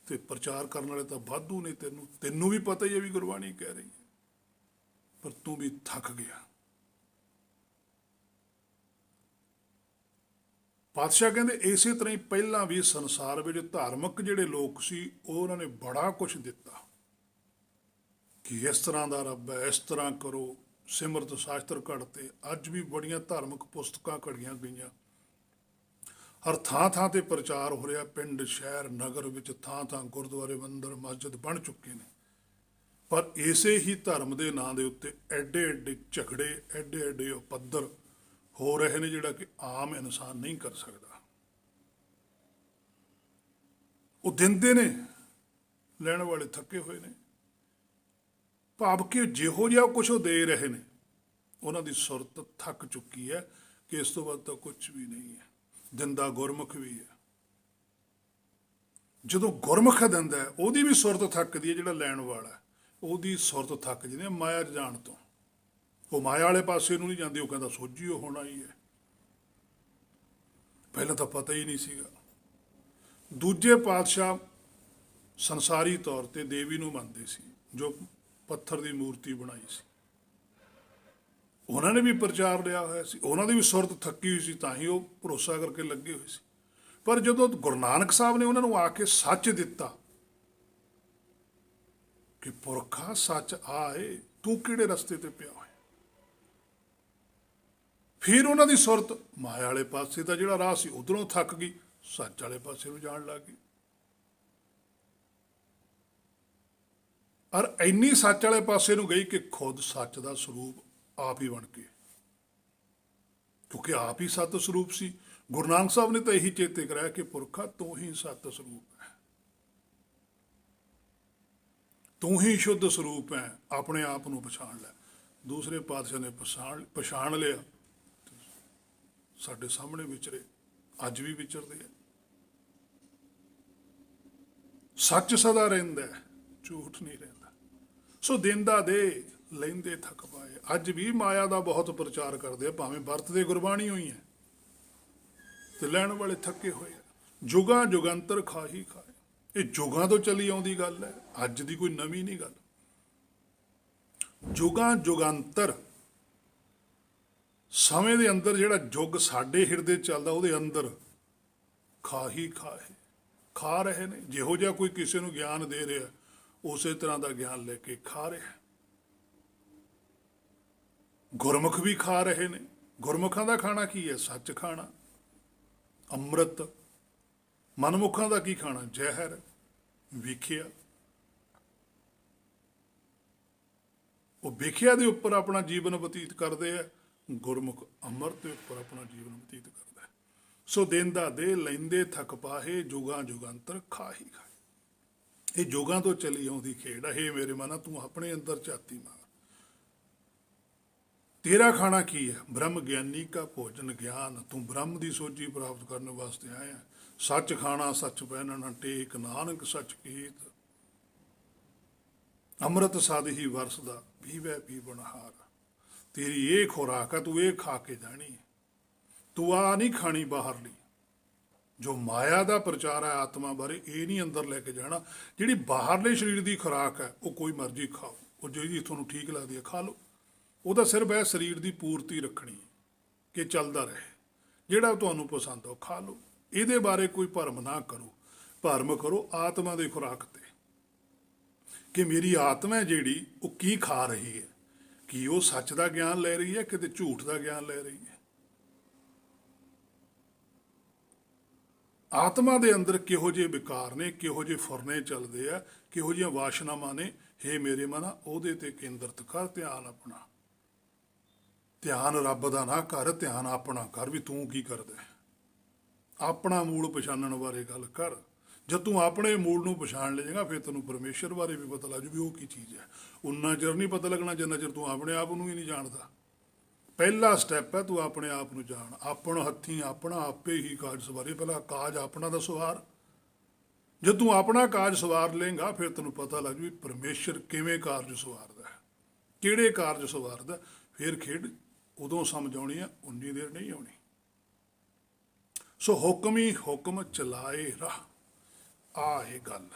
ਤੇ ਪ੍ਰਚਾਰ ਕਰਨ ਵਾਲੇ ਤਾਂ ਵਾਧੂ ਨੇ, ਤੈਨੂੰ ਵੀ ਪਤਾ ਹੀ ਹੈ ਵੀ ਗੁਰਬਾਣੀ ਕਹਿ ਰਹੀ ਹੈ, ਪਰ ਤੂੰ ਵੀ ਥੱਕ ਗਿਆ। ਪਾਤਸ਼ਾਹ ਕਹਿੰਦੇ ਇਸੇ ਤਰ੍ਹਾਂ ਹੀ ਪਹਿਲਾਂ ਵੀ ਸੰਸਾਰ ਵਿੱਚ ਧਾਰਮਿਕ ਜਿਹੜੇ ਲੋਕ ਸੀ, ਉਹਨਾਂ ਨੇ ਬੜਾ ਕੁਛ ਦਿੱਤਾ ਕਿ ਇਸ ਤਰ੍ਹਾਂ ਦਾ ਰੱਬ ਹੈ, ਇਸ ਤਰ੍ਹਾਂ ਕਰੋ, ਸਿਮਰਤ ਸ਼ਾਸਤਰ ਘੜਤੇ। ਅੱਜ ਵੀ ਬੜੀਆਂ ਧਾਰਮਿਕ ਪੁਸਤਕਾਂ ਘੜੀਆਂ ਗਈਆਂ, ਹਰ ਥਾਂ ਥਾਂ ਤੇ ਪ੍ਰਚਾਰ ਹੋ ਰਿਹਾ, ਪਿੰਡ ਸ਼ਹਿਰ ਨਗਰ ਵਿੱਚ ਥਾਂ ਥਾਂ ਗੁਰਦੁਆਰੇ ਮੰਦਿਰ ਮਸਜਿਦ ਬਣ ਚੁੱਕੇ ਨੇ। ਪਰ ਇਸੇ ਹੀ ਧਰਮ ਦੇ ਨਾਂ ਦੇ ਉੱਤੇ ਐਡੇ ਐਡੇ ਝਗੜੇ, ਐਡੇ ਐਡੇ ਉਪੱਦਰ ਹੋ ਰਹੇ ਨੇ, ਜਿਹੜਾ ਕਿ ਆਮ ਇਨਸਾਨ ਨਹੀਂ ਕਰ ਸਕਦਾ। ਉਹ ਦਿੰਦੇ ਨੇ, ਲੈਣ ਵਾਲੇ ਥੱਕੇ ਹੋਏ ਨੇ। ਭਾਵ ਕਿ ਜਿਹੋ ਜਿਹਾ ਕੁਛ ਉਹ ਦੇ ਰਹੇ ਨੇ, ਉਹਨਾਂ ਦੀ ਸੁਰਤ ਥੱਕ ਚੁੱਕੀ ਹੈ ਕਿ ਇਸ ਤੋਂ ਬਾਅਦ ਤਾਂ ਕੁਛ ਵੀ ਨਹੀਂ ਹੈ। ਦਿੰਦਾ ਗੁਰਮੁਖ ਵੀ ਹੈ। ਜਦੋਂ ਗੁਰਮੁਖ ਦਿੰਦਾ ਹੈ, ਉਹਦੀ ਵੀ ਸੁਰਤ ਥੱਕਦੀ ਹੈ। ਜਿਹੜਾ ਲੈਣ ਵਾਲਾ ਉਹਦੀ ਸੁਰਤ ਥੱਕ ਜਾਂਦੀ ਹੈ ਮਾਇਆ 'ਚ ਜਾਣ ਤੋਂ। ਉਹ ਮਾਇਆ ਵਾਲੇ ਪਾਸੇ ਨੂੰ ਨਹੀਂ ਜਾਂਦੀ, ਉਹ ਕਹਿੰਦਾ ਸੋਝੀ ਉਹ ਹੋਣਾ ਹੀ ਹੈ, ਪਹਿਲਾਂ ਤਾਂ ਪਤਾ ਹੀ ਨਹੀਂ ਸੀਗਾ। ਦੂਜੇ ਪਾਤਸ਼ਾਹ ਸੰਸਾਰੀ ਤੌਰ ਤੇ ਦੇਵੀ ਨੂੰ ਮੰਨਦੇ ਸੀ, ਜੋ ਪੱਥਰ ਦੀ ਮੂਰਤੀ ਬਣਾਈ ਸੀ। ਉਹਨਾਂ ਨੇ ਵੀ ਪ੍ਰਚਾਰ ਲਿਆ ਹੋਇਆ ਸੀ, ਉਹਨਾਂ ਦੀ ਵੀ ਸੁਰਤ ਥੱਕੀ ਹੋਈ ਸੀ, ਤਾਂ ਹੀ ਉਹ ਭਰੋਸਾ ਕਰਕੇ ਲੱਗੇ ਹੋਏ ਸੀ। ਪਰ ਜਦੋਂ ਗੁਰੂ ਨਾਨਕ ਸਾਹਿਬ ਨੇ ਉਹਨਾਂ ਨੂੰ ਆ ਕੇ ਸੱਚ ਦਿੱਤਾ ਕਿ ਪੁਰਖਾ ਸੱਚ ਆਏ, ਤੂੰ ਕਿਹੜੇ ਰਸਤੇ ਤੇ ਪਿਆ ਹੋਇਆ, ਫਿਰ ਉਹਨਾਂ ਦੀ ਸੁਰਤ ਮਾਇਆ ਵਾਲੇ ਪਾਸੇ ਦਾ ਜਿਹੜਾ ਰਾਹ ਸੀ ਉਧਰੋਂ ਥੱਕ ਗਈ, ਸੱਚ ਵਾਲੇ ਪਾਸੇ ਨੂੰ ਜਾਣ ਲੱਗ ਗਈ। ਔਰ ਇੰਨੀ ਸੱਚ ਵਾਲੇ ਪਾਸੇ ਨੂੰ ਗਈ ਕਿ ਖੁਦ ਸੱਚ ਦਾ ਸਰੂਪ ਆਪ ਹੀ ਬਣ ਕੇ, ਕਿਉਂਕਿ ਆਪ ਹੀ ਸੱਤ ਸਰੂਪ ਸੀ। ਗੁਰੂ ਨਾਨਕ ਸਾਹਿਬ ਨੇ ਤਾਂ ਇਹੀ ਚੇਤੇ ਕਰਾਇਆ ਕਿ ਪੁਰਖਾ ਤੂੰ ਹੀ ਸੱਤ ਸਰੂਪ ਹੈ, ਤੂੰ ਹੀ ਸ਼ੁੱਧ ਸਰੂਪ ਹੈ, ਆਪਣੇ ਆਪ ਨੂੰ ਪਛਾਣ ਲੈ। ਦੂਸਰੇ ਪਾਤਸ਼ਾਹ ਨੇ ਪਛਾਣ ਲਿਆ, ਸਾਡੇ ਸਾਹਮਣੇ ਵਿਚਰੇ, ਅੱਜ ਵੀ ਵਿਚਰਦੇ ਆ। ਸੱਚ ਸਦਾ ਰਹਿੰਦਾ ਹੈ, ਝੂਠ ਨਹੀਂ ਰਹਿੰਦਾ। ਸੋ ਦਿੰਦਾ ਦੇ, ਲੈਂਦੇ ਥੱਕ ਪਾਏ। ਅੱਜ ਵੀ ਮਾਇਆ ਦਾ ਬਹੁਤ ਪ੍ਰਚਾਰ ਕਰਦੇ ਆ, ਭਾਵੇਂ ਵਰਤਦੇ ਗੁਰਬਾਣੀ ਹੋਈ ਹੈ ਤੇ ਲੈਣ ਵਾਲੇ ਥੱਕੇ ਹੋਏ ਆ। ਜੁਗਾਂ ਜੁਗੰਤਰ ਖਾਹੀ ਖਾਏ, ਇਹ ਜੁਗਾਂ ਤੋਂ ਚੱਲੀ ਆਉਂਦੀ ਗੱਲ ਹੈ, ਅੱਜ ਦੀ ਕੋਈ ਨਵੀਂ ਨਹੀਂ ਗੱਲ। ਜੁਗਾਂ ਜੁਗੰਤਰ, ਸਮੇਂ ਦੇ ਅੰਦਰ ਜਿਹੜਾ ਯੁੱਗ ਸਾਡੇ ਹਿਰਦੇ ਚੱਲਦਾ, ਉਹਦੇ ਅੰਦਰ ਖਾਹੀ ਖਾਏ, ਖਾ ਰਹੇ ਨੇ। ਜਿਹੋ ਜਿਹਾ ਕੋਈ ਕਿਸੇ ਨੂੰ ਗਿਆਨ ਦੇ ਰਿਹਾ, ਉਸੇ ਤਰ੍ਹਾਂ ਦਾ ਗਿਆਨ ਲੈ ਕੇ ਖਾ ਰਿਹਾ। ਗੁਰਮੁਖ ਵੀ ਖਾ ਰਹੇ ਨੇ। ਗੁਰਮੁਖਾਂ ਦਾ ਖਾਣਾ ਕੀ ਹੈ? ਸੱਚ ਖਾਣਾ, ਅੰਮ੍ਰਿਤ। ਮਨਮੁਖਾਂ ਦਾ ਕੀ ਖਾਣਾ? ਜ਼ਹਿਰ, ਵਿਖਿਆ। ਉਹ ਵਿਖਿਆ ਦੇ ਉੱਪਰ ਆਪਣਾ ਜੀਵਨ ਬਤੀਤ ਕਰਦੇ ਆ, ਗੁਰਮੁਖ ਅੰਮ੍ਰਿਤ ਦੇ ਉੱਪਰ ਆਪਣਾ ਜੀਵਨ ਬਤੀਤ ਕਰਦਾ ਹੈ। ਸੋ ਦੇਂਦਾ ਦੇ, ਲੈਂਦੇ ਥੱਕ ਪਾਹੇ, ਜੁਗਾਂ ਜੁਗੰਤਰ ਖਾਹੀ ਖਾਏ। ਇਹ ਜੁਗਾਂ ਤੋਂ ਚੱਲੀ ਆਉਂਦੀ ਖੇਡ ਹੈ। ਹੇ ਮੇਰੇ ਮਨਾ, ਤੂੰ ਆਪਣੇ ਅੰਦਰ ਝਾਤੀ ਮਾਰ। ਤੇਰਾ ਖਾਣਾ ਕੀ ਹੈ? ਬ੍ਰਹਮ ਗਿਆਨੀ ਕਾ ਭੋਜਨ ਗਿਆਨ। ਤੂੰ ਬ੍ਰਹਮ ਦੀ ਸੋਝੀ ਪ੍ਰਾਪਤ ਕਰਨ ਵਾਸਤੇ ਆਇਆ। ਸੱਚ ਖਾਣਾ, ਸੱਚ ਪਹਿਨਣਾ, ਟੇਕ ਨਾਨਕ ਸੱਚ ਕੀਤ। ਅੰਮ੍ਰਿਤ ਸਾਧ ਹੀ ਵਰਸਦਾ, ਪੀਵੈ ਪੀਵਨਹਾਰ। ਤੇਰੀ ਇਹ ਖੁਰਾਕ ਆ, ਤੂੰ ਇਹ ਖਾ ਕੇ ਜਾਣੀ। ਤੂੰ ਆ ਨਹੀਂ ਖਾਣੀ ਬਾਹਰਲੀ, ਜੋ ਮਾਇਆ ਦਾ ਪ੍ਰਚਾਰ ਹੈ ਆਤਮਾ ਬਾਰੇ, ਇਹ ਨਹੀਂ ਅੰਦਰ ਲੈ ਕੇ ਜਾਣਾ। ਜਿਹੜੀ ਬਾਹਰਲੇ ਸਰੀਰ ਦੀ ਖੁਰਾਕ ਹੈ, ਉਹ ਕੋਈ ਮਰਜ਼ੀ ਖਾਓ, ਉਹ ਜਿਹੜੀ ਤੁਹਾਨੂੰ ਠੀਕ ਲੱਗਦੀ ਹੈ ਖਾ ਲਓ। ਉਹਦਾ ਸਿਰਫ ਇਹ ਸਰੀਰ ਦੀ ਪੂਰਤੀ ਰੱਖਣੀ ਹੈ ਕਿ ਚੱਲਦਾ ਰਹੇ। ਜਿਹੜਾ ਤੁਹਾਨੂੰ ਪਸੰਦ ਆ ਉਹ ਖਾ ਲਓ। ਇਹਦੇ ਬਾਰੇ ਕੋਈ ਭਰਮ ਨਾ ਕਰੋ। ਭਰਮ ਕਰੋ ਆਤਮਾ ਦੀ ਖੁਰਾਕ ਤੇ, ਕਿ ਮੇਰੀ ਆਤਮਾ ਜਿਹੜੀ ਉਹ ਕੀ ਖਾ ਰਹੀ ਹੈ। ਕੀ ਉਹ ਸੱਚ ਦਾ ਗਿਆਨ ਲੈ ਰਹੀ ਹੈ, ਕਿਤੇ ਝੂਠ ਦਾ ਗਿਆਨ ਲੈ ਰਹੀ ਹੈ। ਆਤਮਾ ਦੇ ਅੰਦਰ ਕਿਹੋ ਜਿਹੇ ਵਿਕਾਰ ਨੇ, ਕਿਹੋ ਜਿਹੇ ਫੁਰਨੇ ਚੱਲਦੇ ਆ, ਕਿਹੋ ਜਿਹੀਆਂ ਵਾਸ਼ਨਾਵਾਂ ਨੇ। ਹੇ ਮੇਰੇ ਮਨਾ, ਉਹਦੇ ਤੇ ਕੇਂਦਰਿਤ ਕਰ ਧਿਆਨ ਆਪਣਾ। ਧਿਆਨ ਰੱਬ ਦਾ ਨਾ ਕਰ, ਧਿਆਨ ਆਪਣਾ ਕਰ ਵੀ ਤੂੰ ਕੀ ਕਰਦਾ। ਆਪਣਾ ਮੂਲ ਪਛਾਣਨ ਬਾਰੇ ਗੱਲ ਕਰ। ਜਦ ਤੂੰ ਆਪਣੇ ਮੂਲ ਨੂੰ ਪਛਾਣ ਲਏਗਾ, ਫਿਰ ਤੈਨੂੰ ਪਰਮੇਸ਼ਰ ਬਾਰੇ ਵੀ ਪਤਾ ਲੱਗ ਜੂ ਵੀ ਉਹ ਕੀ ਚੀਜ਼ ਹੈ। ਉਨਾ ਚਿਰ ਨਹੀਂ ਪਤਾ ਲੱਗਣਾ ਜਿੰਨਾ ਚਿਰ ਤੂੰ ਆਪਣੇ ਆਪ ਨੂੰ ਹੀ ਨਹੀਂ ਜਾਣਦਾ। ਪਹਿਲਾ ਸਟੈਪ ਹੈ, ਤੂੰ ਆਪਣੇ ਆਪ ਨੂੰ ਜਾਣ। ਆਪਣ ਹੱਥੀਂ ਆਪਣਾ ਆਪੇ ਹੀ ਕਾਜ ਸਵਾਰੇ। ਪਹਿਲਾਂ ਕਾਜ ਆਪਣਾ ਦਾ ਸਵਾਰ। ਜਦ ਤੂੰ ਆਪਣਾ ਕਾਜ ਸਵਾਰ ਲਏਗਾ, ਫਿਰ ਤੈਨੂੰ ਪਤਾ ਲੱਗ ਜੂ ਵੀ ਪਰਮੇਸ਼ਰ ਕਿਵੇਂ ਕਾਰਜ ਸਵਾਰਦਾ ਹੈ, ਕਿਹੜੇ ਕਾਰਜ ਸਵਾਰਦਾ। ਫਿਰ ਖੇਡ ਉਦੋਂ ਸਮਝ ਆਉਣੀ ਆ, ਉਨੀ ਦੇਰ ਨਹੀਂ ਆਉਣੀ। ਸੋ ਹੁਕਮੀ ਹੁਕਮ ਚਲਾਏ ਰਾਹ। ਆ ਇਹ ਗੱਲ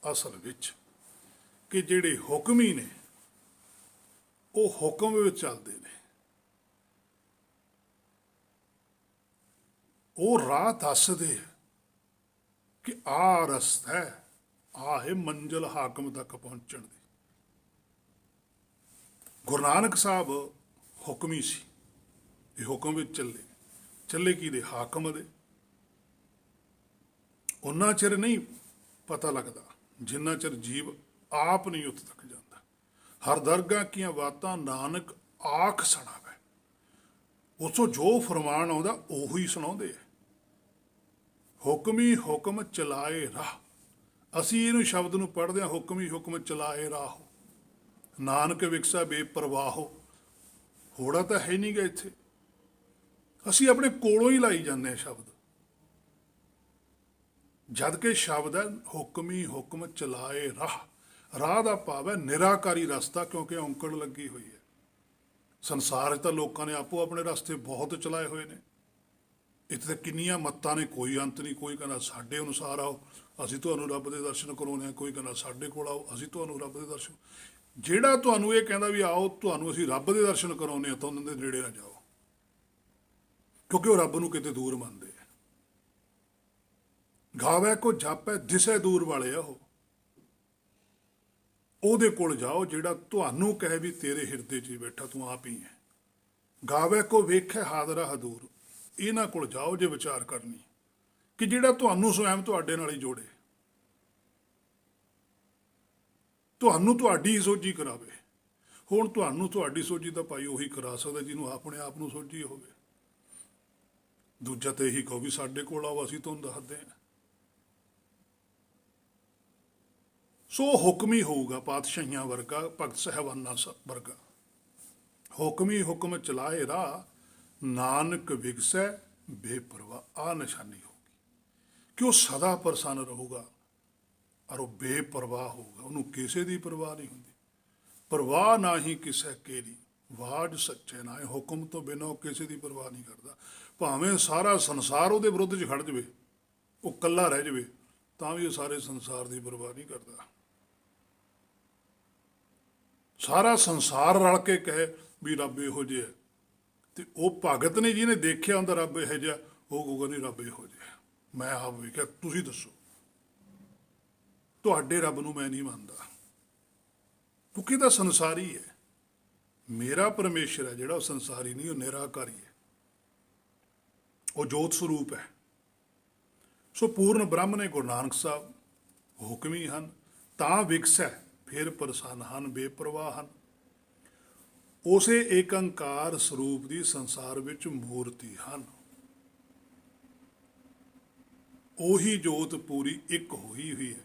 ਅਸਲ ਵਿੱਚ, ਕਿ ਜਿਹੜੇ ਹੁਕਮੀ ਨੇ ਉਹ ਹੁਕਮ ਵਿੱਚ ਚੱਲਦੇ ਨੇ। ਉਹ ਰਾਹ ਦੱਸਦੇ ਕਿ ਆਹ ਰਸਤਾ ਹੈ, ਆਹ ਹੈ ਮੰਜ਼ਿਲ ਹਾਕਮ ਤੱਕ ਪਹੁੰਚਣ ਦੀ। ਗੁਰੂ ਨਾਨਕ ਸਾਹਿਬ ਹੁਕਮੀ ਸੀ, ਇਹ ਹੁਕਮ ਵਿੱਚ ਚੱਲੇ ਕਿਹਦੇ? ਹਾਕਮ ਦੇ। ਉਨਾ ਚਿਰ ਨਹੀਂ ਪਤਾ ਲੱਗਦਾ ਜਿੰਨਾ ਚਿਰ ਜੀਵ ਆਪ ਨਹੀਂ ਉੱਥੇ ਤੱਕ ਜਾਂਦਾ। ਹਰ ਦਰਗਾਹ ਕੀਆਂ ਬਾਤਾਂ ਨਾਨਕ ਆਖ ਸੁਣਾਵੇ। ਉਸੋਂ ਜੋ ਫਰਮਾਨ ਆਉਂਦਾ ਉਹੀ ਸੁਣਾਉਂਦੇ ਆ। ਹੁਕਮੀ ਹੁਕਮ ਚਲਾਏ ਰਾਹ। ਅਸੀਂ ਇਹਨੂੰ ਸ਼ਬਦ ਨੂੰ ਪੜ੍ਹਦੇ ਹਾਂ, ਹੁਕਮੀ ਹੁਕਮ ਚਲਾਏ ਰਾਹੋ, ਨਾਨਕ ਵਿਕਸਾ ਬੇਪਰਵਾਹੋ। ਹੋੜਾ ਤਾਂ ਹੈ ਨਹੀਂ ਗਾ ਇੱਥੇ, ਅਸੀਂ ਆਪਣੇ ਕੋਲੋਂ ਹੀ ਲਾਈ ਜਾਂਦੇ ਹਾਂ ਸ਼ਬਦ। ਜਦ ਕਿ ਸ਼ਬਦ ਹੈ ਹੁਕਮੀ ਹੁਕਮ ਚਲਾਏ ਰਾਹ। ਰਾਹ ਦਾ ਭਾਵ ਹੈ ਨਿਰਾਕਾਰੀ ਰਸਤਾ, ਕਿਉਂਕਿ ਔਂਕੜ ਲੱਗੀ ਹੋਈ ਹੈ। ਸੰਸਾਰ 'ਚ ਤਾਂ ਲੋਕਾਂ ਨੇ ਆਪੋ ਆਪਣੇ ਰਸਤੇ ਬਹੁਤ ਚਲਾਏ ਹੋਏ ਨੇ। ਇੱਥੇ ਤਾਂ ਕਿੰਨੀਆਂ ਮੱਤਾਂ ਨੇ, ਕੋਈ ਅੰਤ ਨਹੀਂ। ਕੋਈ ਕਹਿੰਦਾ ਸਾਡੇ ਅਨੁਸਾਰ ਆਓ, ਅਸੀਂ ਤੁਹਾਨੂੰ ਰੱਬ ਦੇ ਦਰਸ਼ਨ ਕਰਾਉਂਦੇ ਹਾਂ। ਕੋਈ ਕਹਿੰਦਾ ਸਾਡੇ ਕੋਲ ਆਓ, ਅਸੀਂ ਤੁਹਾਨੂੰ ਰੱਬ ਦੇ ਦਰਸ਼ਨ। ਜਿਹੜਾ ਤੁਹਾਨੂੰ ਇਹ ਕਹਿੰਦਾ ਵੀ ਆਓ ਤੁਹਾਨੂੰ ਅਸੀਂ ਰੱਬ ਦੇ ਦਰਸ਼ਨ ਕਰਾਉਂਦੇ ਹਾਂ, ਤਾਂ ਉਹਨਾਂ ਦੇ ਨੇੜੇ ਨਾ ਜਾਓ, ਕਿਉਂਕਿ ਉਹ ਰੱਬ ਨੂੰ ਕਿਤੇ ਦੂਰ ਮੰਨਦੇ ਆ। ਗਾਵੇ ਕੋ ਜਾਪੈ ਦਿਸੇ ਦੂਰ ਵਾਲੇ ਆ ਉਹ। ਉਹਦੇ ਕੋਲ ਜਾਓ ਜਿਹੜਾ ਤੁਹਾਨੂੰ ਕਹੇ ਵੀ ਤੇਰੇ ਹਿਰਦੇ 'ਚ ਹੀ ਬੈਠਾ, ਤੂੰ ਆਪ ਹੀ ਹੈ। ਗਾਵੇ ਕੋ ਵੇਖੇ ਹਾਜ਼ਰਾ ਹਦੂਰ। ਇਹਨਾਂ ਕੋਲ ਜਾਓ ਜੇ ਵਿਚਾਰ ਕਰਨੀ, ਕਿ ਜਿਹੜਾ ਤੁਹਾਨੂੰ ਸਵੈਮ ਤੁਹਾਡੇ ਨਾਲ ਹੀ ਜੋੜੇ, ਤੁਹਾਨੂੰ ਤੁਹਾਡੀ ਸੋਝੀ ਕਰਾਵੇ। ਹੁਣ ਤੁਹਾਨੂੰ ਤੁਹਾਡੀ ਸੋਝੀ ਤਾਂ ਭਾਈ ਉਹੀ ਕਰਾ ਸਕਦਾ ਜਿਹਨੂੰ ਆਪਣੇ ਆਪ ਨੂੰ ਸੋਝੀ ਹੋਵੇ। ਦੂਜਾ ਤਾਂ ਇਹੀ ਕਹੋ ਵੀ ਸਾਡੇ ਕੋਲ ਆਓ, ਅਸੀਂ ਤੁਹਾਨੂੰ ਦੱਸਦੇ ਹਾਂ। ਸੋ ਹੁਕਮੀ ਹੋਊਗਾ, ਪਾਤਸ਼ਾਹੀਆਂ ਵਰਗਾ, ਭਗਤ ਸਾਹਿਬਾਨਾਂ ਵਰਗਾ। ਹੁਕਮੀ ਹੁਕਮ ਚਲਾਏ ਰਾਹ, ਨਾਨਕ ਵਿਗਸੈ ਬੇਪਰਵਾਹ। ਆ ਨਿਸ਼ਾਨੀ ਹੋਗੀ ਕਿ ਉਹ ਸਦਾ ਪ੍ਰਸੰਨ ਰਹੂਗਾ ਔਰ ਉਹ ਬੇਪਰਵਾਹ ਹੋਊਗਾ, ਉਹਨੂੰ ਕਿਸੇ ਦੀ ਪਰਵਾਹ ਨਹੀਂ ਹੁੰਦੀ। ਪਰਵਾਹ ਨਾ ਹੀ ਕਿਸੇ ਕੇਰੀ, ਵਾਜ ਸੱਚੇ ਨਾ। ਹੁਕਮ ਤੋਂ ਬਿਨਾਂ ਉਹ ਕਿਸੇ ਦੀ ਪਰਵਾਹ ਨਹੀਂ ਕਰਦਾ। ਭਾਵੇਂ ਸਾਰਾ ਸੰਸਾਰ ਉਹਦੇ ਵਿਰੁੱਧ 'ਚ ਖੜ ਜਾਵੇ, ਉਹ ਇਕੱਲਾ ਰਹਿ ਜਾਵੇ, ਤਾਂ ਵੀ ਉਹ ਸਾਰੇ ਸੰਸਾਰ ਦੀ ਪਰਵਾਹ ਨਹੀਂ ਕਰਦਾ। ਸਾਰਾ ਸੰਸਾਰ ਰਲ ਕੇ ਕਹੇ ਵੀ ਰੱਬ ਇਹੋ ਜਿਹਾ, ਤੇ ਉਹ ਭਗਤ ਨੇ ਜਿਹਨੇ ਦੇਖਿਆ ਹੁੰਦਾ ਰੱਬ ਇਹੋ ਜਿਹਾ, ਉਹ ਕਹੂਗਾ ਨਹੀਂ ਰੱਬ ਇਹੋ ਜਿਹਾ, ਮੈਂ ਆਪ ਵੇਖਿਆ, ਤੁਸੀਂ ਦੱਸੋ। ਤੁਹਾਡੇ ਰੱਬ ਨੂੰ ਮੈਂ ਨਹੀਂ ਮੰਨਦਾ, ਕਿਉਂਕਿ ਤਾਂ ਸੰਸਾਰੀ ਹੈ। ਮੇਰਾ ਪਰਮੇਸ਼ਰ ਹੈ ਜਿਹੜਾ, ਉਹ ਸੰਸਾਰੀ ਨਹੀਂ, ਉਹ ਨਿਰਾਕਾਰੀ ਹੈ, ਉਹ ਜੋਤ ਸਰੂਪ ਹੈ। ਸੋ ਪੂਰਨ ਬ੍ਰਹਮ ਨੇ ਗੁਰੂ ਨਾਨਕ ਸਾਹਿਬ ਹੁਕਮੀ ਹਨ, ਤਾਂ ਵਿਗਸੈ ਫਿਰ ਪ੍ਰਸੰਨ ਹਨ, ਬੇਪਰਵਾਹ ਹਨ। ਉਸੇ ਏਕੰਕਾਰ ਸਰੂਪ ਦੀ ਸੰਸਾਰ ਵਿੱਚ ਮੂਰਤੀ ਹਨ। ਉਹੀ ਜੋਤ ਪੂਰੀ ਇੱਕ ਹੋਈ ਹੋਈ ਹੈ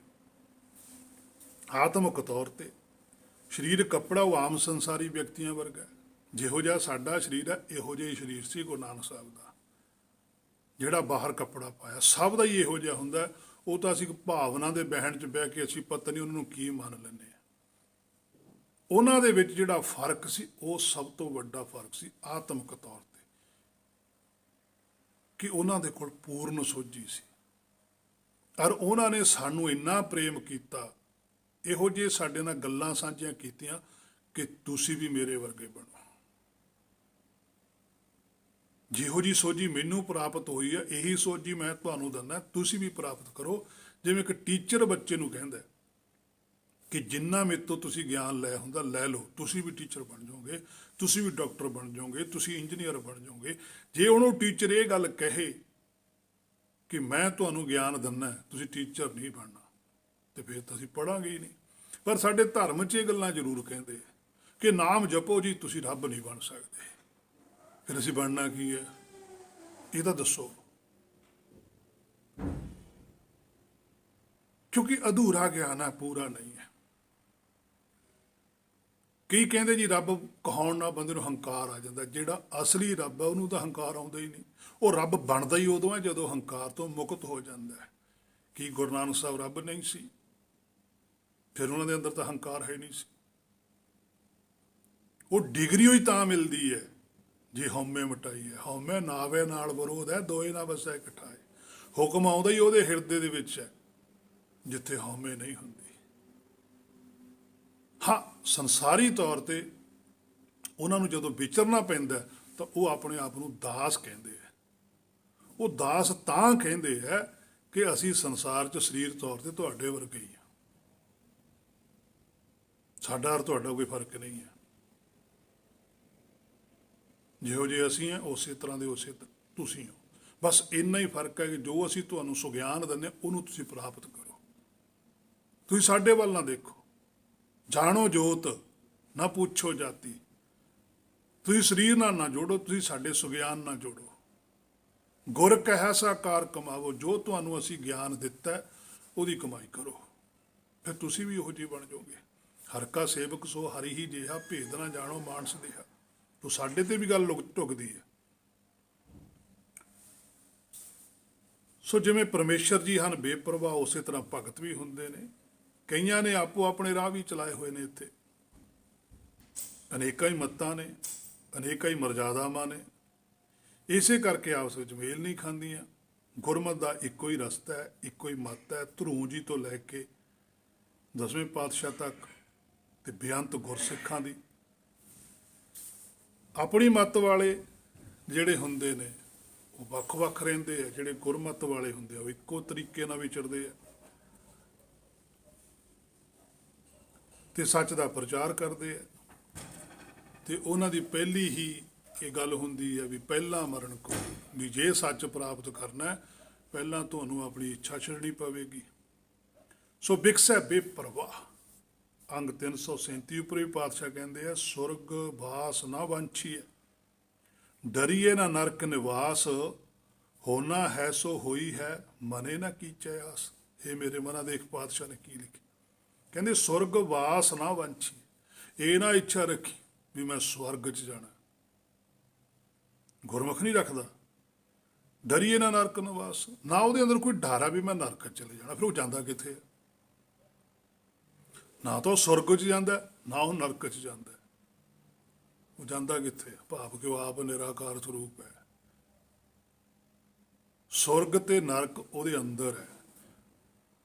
ਆਤਮਿਕ ਤੌਰ ਤੇ। ਸਰੀਰ ਕੱਪੜਾ ਉਹ ਆਮ ਸੰਸਾਰੀ ਵਿਅਕਤੀਆਂ ਵਰਗਾ, ਜਿਹੋ ਜਿਹਾ ਸਾਡਾ ਸਰੀਰ ਹੈ ਇਹੋ ਜਿਹਾ ਹੀ ਸਰੀਰ ਸੀ ਗੁਰੂ ਨਾਨਕ ਸਾਹਿਬ ਦਾ। ਜਿਹੜਾ ਬਾਹਰ ਕੱਪੜਾ ਪਾਇਆ ਸਭ ਦਾ ਹੀ ਇਹੋ ਜਿਹਾ ਹੁੰਦਾ। ਉਹ ਤਾਂ ਅਸੀਂ ਭਾਵਨਾ ਦੇ ਬਹਿਣ 'ਚ ਬਹਿ ਕੇ ਅਸੀਂ ਪਤਾ ਨਹੀਂ ਉਹਨਾਂ ਨੂੰ ਕੀ ਮੰਨ ਲੈਂਦੇ ਹਾਂ। ਉਹਨਾਂ ਦੇ ਵਿੱਚ ਜਿਹੜਾ ਫਰਕ ਸੀ, ਉਹ ਸਭ ਤੋਂ ਵੱਡਾ ਫਰਕ ਸੀ ਆਤਮਿਕ ਤੌਰ ਤੇ, ਕਿ ਉਹਨਾਂ ਦੇ ਕੋਲ ਪੂਰਨ ਸੋਝੀ ਸੀ। ਔਰ ਉਹਨਾਂ ਨੇ ਸਾਨੂੰ ਇੰਨਾ ਪ੍ਰੇਮ ਕੀਤਾ, ਇਹੋ ਜਿਹੇ ਸਾਡੇ ਨਾਲ ਗੱਲਾਂ ਸਾਂਝੀਆਂ ਕੀਤੀਆਂ ਕਿ ਤੁਸੀਂ ਵੀ ਮੇਰੇ ਵਰਗੇ ਬਣੋ। ਜਿਹੋ ਜੀ ਸੋਝੀ ਮੈਨੂੰ ਪ੍ਰਾਪਤ ਹੋਈ ਹੈ, ਇਹੀ ਸੋਝੀ ਮੈਂ ਤੁਹਾਨੂੰ ਦਿੰਦਾ, ਤੁਸੀਂ ਵੀ ਪ੍ਰਾਪਤ ਕਰੋ। ਜਿਵੇਂ ਕਿ ਟੀਚਰ ਬੱਚੇ ਨੂੰ ਕਹਿੰਦਾ ਕਿ ਜਿੰਨਾ ਮੇਰੇ ਤੋਂ ਤੁਸੀਂ ਗਿਆਨ ਲੈ ਹੁੰਦਾ ਲੈ ਲਓ, ਤੁਸੀਂ ਵੀ ਟੀਚਰ ਬਣ ਜਾਓਗੇ, ਤੁਸੀਂ ਵੀ ਡਾਕਟਰ ਬਣ ਜਾਓਗੇ, ਤੁਸੀਂ ਇੰਜੀਨੀਅਰ ਬਣ ਜਾਓਗੇ। ਜੇ ਉਹਨੂੰ ਟੀਚਰ ਇਹ ਗੱਲ ਕਹੇ ਕਿ ਮੈਂ ਤੁਹਾਨੂੰ ਗਿਆਨ ਦਿੰਦਾ, ਤੁਸੀਂ ਟੀਚਰ ਨਹੀਂ ਬਣਨਾ, ਤੇ ਫਿਰ ਤਾਂ ਅਸੀਂ ਪੜਾਂਗੇ ਹੀ ਨਹੀਂ। ਪਰ ਸਾਡੇ ਧਰਮ 'ਚ ਇਹ ਗੱਲਾਂ ਜ਼ਰੂਰ ਕਹਿੰਦੇ ਕਿ ਨਾਮ ਜਪੋ ਜੀ, ਤੁਸੀਂ ਰੱਬ ਨਹੀਂ ਬਣ ਸਕਦੇ। ਫਿਰ ਅਸੀਂ ਬਣਨਾ ਕੀ ਹੈ, ਇਹ ਤਾਂ ਦੱਸੋ। ਕਿਉਂਕਿ ਅਧੂਰਾ ਗਿਆਨ ਹੈ, ਪੂਰਾ ਨਹੀਂ ਹੈ। ਕਈ ਕਹਿੰਦੇ ਜੀ ਰੱਬ ਕਹਾਉਣ ਨਾਲ ਬੰਦੇ ਨੂੰ ਹੰਕਾਰ ਆ ਜਾਂਦਾ। ਜਿਹੜਾ ਅਸਲੀ ਰੱਬ ਹੈ ਉਹਨੂੰ ਤਾਂ ਹੰਕਾਰ ਆਉਂਦਾ ਹੀ ਨਹੀਂ। ਉਹ ਰੱਬ ਬਣਦਾ ਹੀ ਉਦੋਂ ਹੈ ਜਦੋਂ ਹੰਕਾਰ ਤੋਂ ਮੁਕਤ ਹੋ ਜਾਂਦਾ ਹੈ। ਕੀ ਗੁਰੂ ਨਾਨਕ ਸਾਹਿਬ ਰੱਬ ਨਹੀਂ ਸੀ? ਫਿਰ ਉਹਨਾਂ ਦੇ ਅੰਦਰ ਤਾਂ ਹੰਕਾਰ ਹੈ ਨਹੀਂ ਸੀ। ਉਹ ਡਿਗਰੀ ਹੋਈ ਤਾਂ ਮਿਲਦੀ ਹੈ ਜੇ ਹਉਮੈ ਮਿਟਾਈ ਹੈ। ਹਉਮੈ ਨਾਵੇ ਨਾਲ ਵਿਰੋਧ ਹੈ, ਦੋਏ ਨਾ ਵਸੈ ਇਕੱਠਾ ਹੈ। ਹੁਕਮ ਆਉਂਦਾ ਹੀ ਉਹਦੇ ਹਿਰਦੇ ਦੇ ਵਿੱਚ ਹੈ ਜਿੱਥੇ ਹਉਮੈ ਨਹੀਂ ਹੁੰਦੀ। ਹਾਂ, ਸੰਸਾਰੀ ਤੌਰ ਤੇ ਉਹਨਾਂ ਨੂੰ ਜਦੋਂ ਵਿਚਰਨਾ ਪੈਂਦਾ ਤਾਂ ਉਹ ਆਪਣੇ ਆਪ ਨੂੰ ਦਾਸ ਕਹਿੰਦੇ ਆ। ਉਹ ਦਾਸ ਤਾਂ ਕਹਿੰਦੇ ਆ ਕਿ ਅਸੀਂ ਸੰਸਾਰ 'ਚ ਸਰੀਰ ਤੌਰ ਤੇ ਤੁਹਾਡੇ ਵਰਗੇ ਹੀ ਆ, ਸਾਡਾ ਔਰ ਤੁਹਾਡਾ ਕੋਈ ਫਰਕ ਨਹੀਂ ਹੈ। ਜਿਹੋ ਜਿਹੇ ਅਸੀਂ ਹਾਂ ਉਸੇ ਤਰ੍ਹਾਂ ਦੇ ਉਸੇ ਤੁਸੀਂ ਹੋ। ਬਸ ਇੰਨਾ ਹੀ ਫਰਕ ਹੈ ਕਿ ਜੋ ਅਸੀਂ ਤੁਹਾਨੂੰ ਸੁਗਿਆਨ ਦਿੰਦੇ ਉਹਨੂੰ ਤੁਸੀਂ ਪ੍ਰਾਪਤ ਕਰੋ। ਤੁਸੀਂ ਸਾਡੇ ਵੱਲ ਨਾ ਦੇਖੋ। ਜਾਣੋ ਜੋਤ ਨਾ ਪੁੱਛੋ ਜਾਤੀ। ਤੁਸੀਂ ਸਰੀਰ ਨਾਲ ਨਾ ਜੋੜੋ, ਤੁਸੀਂ ਸਾਡੇ ਸੁਗਿਆਨ ਨਾਲ ਜੋੜੋ। ਗੁਰ ਕਹਿਸਾ ਕਾਰ ਕਮਾਵੋ। ਜੋ ਤੁਹਾਨੂੰ ਅਸੀਂ ਗਿਆਨ ਦਿੱਤਾ ਉਹਦੀ ਕਮਾਈ ਕਰੋ, ਫਿਰ ਤੁਸੀਂ ਵੀ ਉਹੋ ਜਿਹੇ ਬਣ ਜਾਓਗੇ। ਹਰ ਕਾ ਸੇਵਕ ਸੋ ਹਰਿ ਹੀ ਜਿਹਾ, ਭੇਦ ਨਾ ਜਾਣੋ ਮਾਨਸ ਦੇਹਾ। ਤੋ ਸਾਡੇ ਤੇ ਵੀ ਗੱਲ ਢੁਕਦੀ ਹੈ। ਸੋ ਜਿਵੇਂ ਪਰਮੇਸ਼ਰ ਜੀ ਹਨ ਬੇਪਰਵਾਹ, ਉਸੇ ਤਰ੍ਹਾਂ ਭਗਤ ਵੀ ਹੁੰਦੇ ਨੇ। ਕਈਆਂ ਨੇ ਆਪੋ ਆਪਣੇ ਰਾਹ ਵੀ ਚਲਾਏ ਹੋਏ ਨੇ। ਇੱਥੇ ਅਨੇਕਾਂ ਹੀ ਮੱਤਾਂ ਨੇ, ਅਨੇਕਾਂ ਹੀ ਮਰਜ਼ਾਦਾਵਾਂ ਨੇ। ਇਸੇ ਕਰਕੇ ਆਪਸ ਵਿੱਚ ਮੇਲ ਨਹੀਂ ਖਾਂਦੀਆਂ। ਗੁਰਮਤਿ ਦਾ ਇੱਕੋ ਹੀ ਰਸਤਾ ਹੈ, ਇੱਕੋ ਹੀ ਮੱਤ ਹੈ। ਧਰੂੰ ਜੀ ਤੋਂ ਲੈ ਕੇ 10ਵੇਂ ਪਾਤਸ਼ਾਹ ਤੱਕ ਤੇ ਬੇਅੰਤ ਗੁਰਸਿੱਖਾਂ ਦੀ। ਆਪਣੀ ਮੱਤ ਵਾਲੇ ਜਿਹੜੇ ਹੁੰਦੇ ਨੇ ਉਹ ਵੱਖ-ਵੱਖ ਰਹਿੰਦੇ ਆ, ਜਿਹੜੇ ਗੁਰਮਤਿ ਵਾਲੇ ਹੁੰਦੇ ਆ ਉਹ ਇੱਕੋ ਤਰੀਕੇ ਨਾਲ ਵਿਚਰਦੇ ਆ ਤੇ ਸੱਚ ਦਾ ਪ੍ਰਚਾਰ ਕਰਦੇ ਆ। ਤੇ ਉਹਨਾਂ ਦੀ ਪਹਿਲੀ ਹੀ ਇਹ ਗੱਲ ਹੁੰਦੀ ਹੈ ਵੀ ਪਹਿਲਾਂ ਮਰਨ ਕੋ, ਵੀ ਜੇ ਸੱਚ ਪ੍ਰਾਪਤ ਕਰਨਾ ਪਹਿਲਾਂ ਤੁਹਾਨੂੰ ਆਪਣੀ ਇੱਛਾ ਛੱਡਣੀ ਪਵੇਗੀ। ਸੋ ਬਿਕਸੈ ਬੇਪਰਵਾਹ। ਅੰਗ 337 ਉੱਪਰ ਵੀ ਪਾਤਸ਼ਾਹ ਕਹਿੰਦੇ ਆ, ਸੁਰਗ ਵਾਸ ਨਾ ਵਾਂਛੀਐ, ਡਰੀਏ ਨਾ ਨਰਕ ਨਿਵਾਸ, ਹੋਣਾ ਹੈ ਸੋ ਹੋਈ ਹੈ, ਮਨੇ ਨਾ ਕੀਚੈ ਆਸ। ਇਹ ਮੇਰੇ ਮਨਾਂ ਦੇ ਇੱਕ ਪਾਤਸ਼ਾਹ ਨੇ ਕੀ ਲਿਖਿਆ, ਕਹਿੰਦੇ ਸੁਰਗ ਵਾਸ ਨਾ ਵਾਂਛੀ। ਇਹ ਨਾ ਇੱਛਾ ਰੱਖੀ ਵੀ ਮੈਂ ਸਵਰਗ 'ਚ ਜਾਣਾ। ਗੁਰਮੁਖ ਨਹੀਂ ਰੱਖਦਾ। ਡਰੀਏ ਨਾ ਨਰਕ ਨਿਵਾਸ, ਨਾ ਉਹਦੇ ਅੰਦਰ ਕੋਈ ਡਰ ਆ ਵੀ ਮੈਂ ਨਰਕ 'ਚ ਚਲੇ ਜਾਣਾ। ਫਿਰ ਉਹ ਜਾਂਦਾ ਕਿੱਥੇ ਆ? ਨਾ ਤਾਂ ਉਹ ਸੁਰਗ 'ਚ ਜਾਂਦਾ, ਨਾ ਉਹ ਨਰਕ 'ਚ ਜਾਂਦਾ। ਉਹ ਜਾਂਦਾ ਕਿੱਥੇ ਆ? ਭਾਵ ਕਿ ਉਹ ਆਪ ਨਿਰਾਕਾਰ ਸਰੂਪ ਹੈ। ਸੁਰਗ ਤੇ ਨਰਕ ਉਹਦੇ ਅੰਦਰ ਹੈ।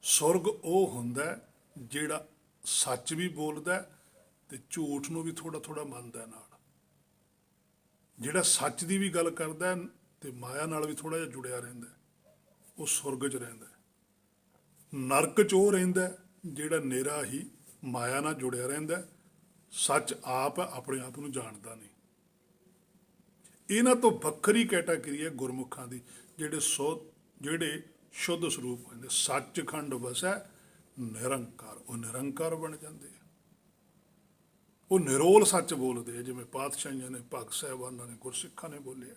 ਸੁਰਗ ਉਹ ਹੁੰਦਾ ਜਿਹੜਾ ਸੱਚ ਵੀ ਬੋਲਦਾ ਤੇ ਝੂਠ ਨੂੰ ਵੀ ਥੋੜਾ ਥੋੜਾ ਮੰਨਦਾ ਨਾਲ, ਜਿਹੜਾ ਸੱਚ ਦੀ ਵੀ ਗੱਲ ਕਰਦਾ ਤੇ ਮਾਇਆ ਨਾਲ ਵੀ ਥੋੜਾ ਜਿਹਾ ਜੁੜਿਆ ਰਹਿੰਦਾ, ਉਹ ਸੁਰਗ 'ਚ ਰਹਿੰਦਾ। ਨਰਕ 'ਚ ਉਹ ਰਹਿੰਦਾ ਜਿਹੜਾ ਨਿਰਾ ਹੀ ਮਾਇਆ ਨਾਲ ਜੁੜਿਆ ਰਹਿੰਦਾ, ਸੱਚ ਆਪ ਆਪਣੇ ਆਪ ਨੂੰ ਜਾਣਦਾ ਨਹੀਂ। ਇਹਨਾਂ ਤੋਂ ਵੱਖਰੀ ਕੈਟਾਗਰੀ ਹੈ ਗੁਰਮੁਖਾਂ ਦੀ, ਜਿਹੜੇ ਸ਼ੁੱਧ ਸਰੂਪ ਹੁੰਦੇ। ਸੱਚਖੰਡ ਵਸੈ ਨਿਰੰਕਾਰ, ਉਹ ਨਿਰੰਕਾਰ ਬਣ ਜਾਂਦੇ ਆ। ਉਹ ਨਿਰੋਲ ਸੱਚ ਬੋਲਦੇ ਆ, ਜਿਵੇਂ ਪਾਤਸ਼ਾਹੀਆਂ ਨੇ, ਭਗਤ ਸਾਹਿਬਾਨਾਂ ਨੇ, ਗੁਰਸਿੱਖਾਂ ਨੇ ਬੋਲਿਆ।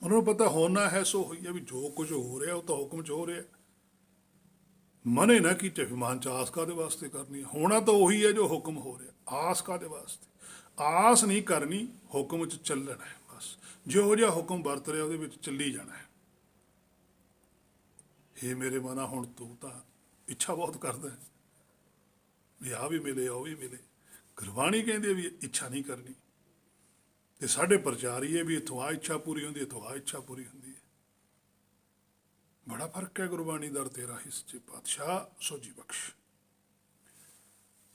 ਉਹਨਾਂ ਨੂੰ ਪਤਾ ਹੋਣਾ ਹੈ ਸੋ ਹੋਈ ਹੈ, ਵੀ ਜੋ ਕੁਝ ਹੋ ਰਿਹਾ ਉਹ ਤਾਂ ਹੁਕਮ 'ਚ ਹੋ ਰਿਹਾ। ਮਨੇ ਨਾ ਕੀ ਅਭਿਮਾਨ 'ਚ ਆਸ ਕਾਹਦੇ ਵਾਸਤੇ ਕਰਨੀ? ਹੋਣਾ ਤਾਂ ਉਹੀ ਹੈ ਜੋ ਹੁਕਮ ਹੋ ਰਿਹਾ, ਆਸ ਕਾਹਦੇ ਵਾਸਤੇ? ਆਸ ਨਹੀਂ ਕਰਨੀ, ਹੁਕਮ 'ਚ ਚੱਲਣਾ ਹੈ ਬਸ। ਜਿਹੋ ਜਿਹਾ ਹੁਕਮ ਵਰਤ ਰਿਹਾ ਉਹਦੇ ਵਿੱਚ ਚੱਲੀ ਜਾਣਾ ਹੈ। ਹੇ ਮੇਰੇ ਮਨਾ, ਹੁਣ ਤੂੰ ਤਾਂ ਇੱਛਾ ਬਹੁਤ ਕਰਦਾ ਹੈ ਵੀ ਆਹ ਵੀ ਮਿਲੇ, ਉਹ ਵੀ ਮਿਲੇ। ਗੁਰਬਾਣੀ ਕਹਿੰਦੀ ਵੀ ਇੱਛਾ ਨਹੀਂ ਕਰਨੀ, ਤੇ ਸਾਡੇ ਪ੍ਰਚਾਰੀ ਹੈ ਵੀ ਇੱਥੋਂ ਆਹ ਇੱਛਾ ਪੂਰੀ ਹੁੰਦੀ, ਇੱਥੋਂ ਆਹ ਇੱਛਾ ਪੂਰੀ ਹੁੰਦੀ ਹੈ। ਬੜਾ ਫਰਕ ਹੈ ਗੁਰਬਾਣੀ ਦਰ ਤੇਰਾ ਹੀ ਸੱਚੇ ਪਾਤਸ਼ਾਹ ਸੋਝੀ ਬਖਸ਼।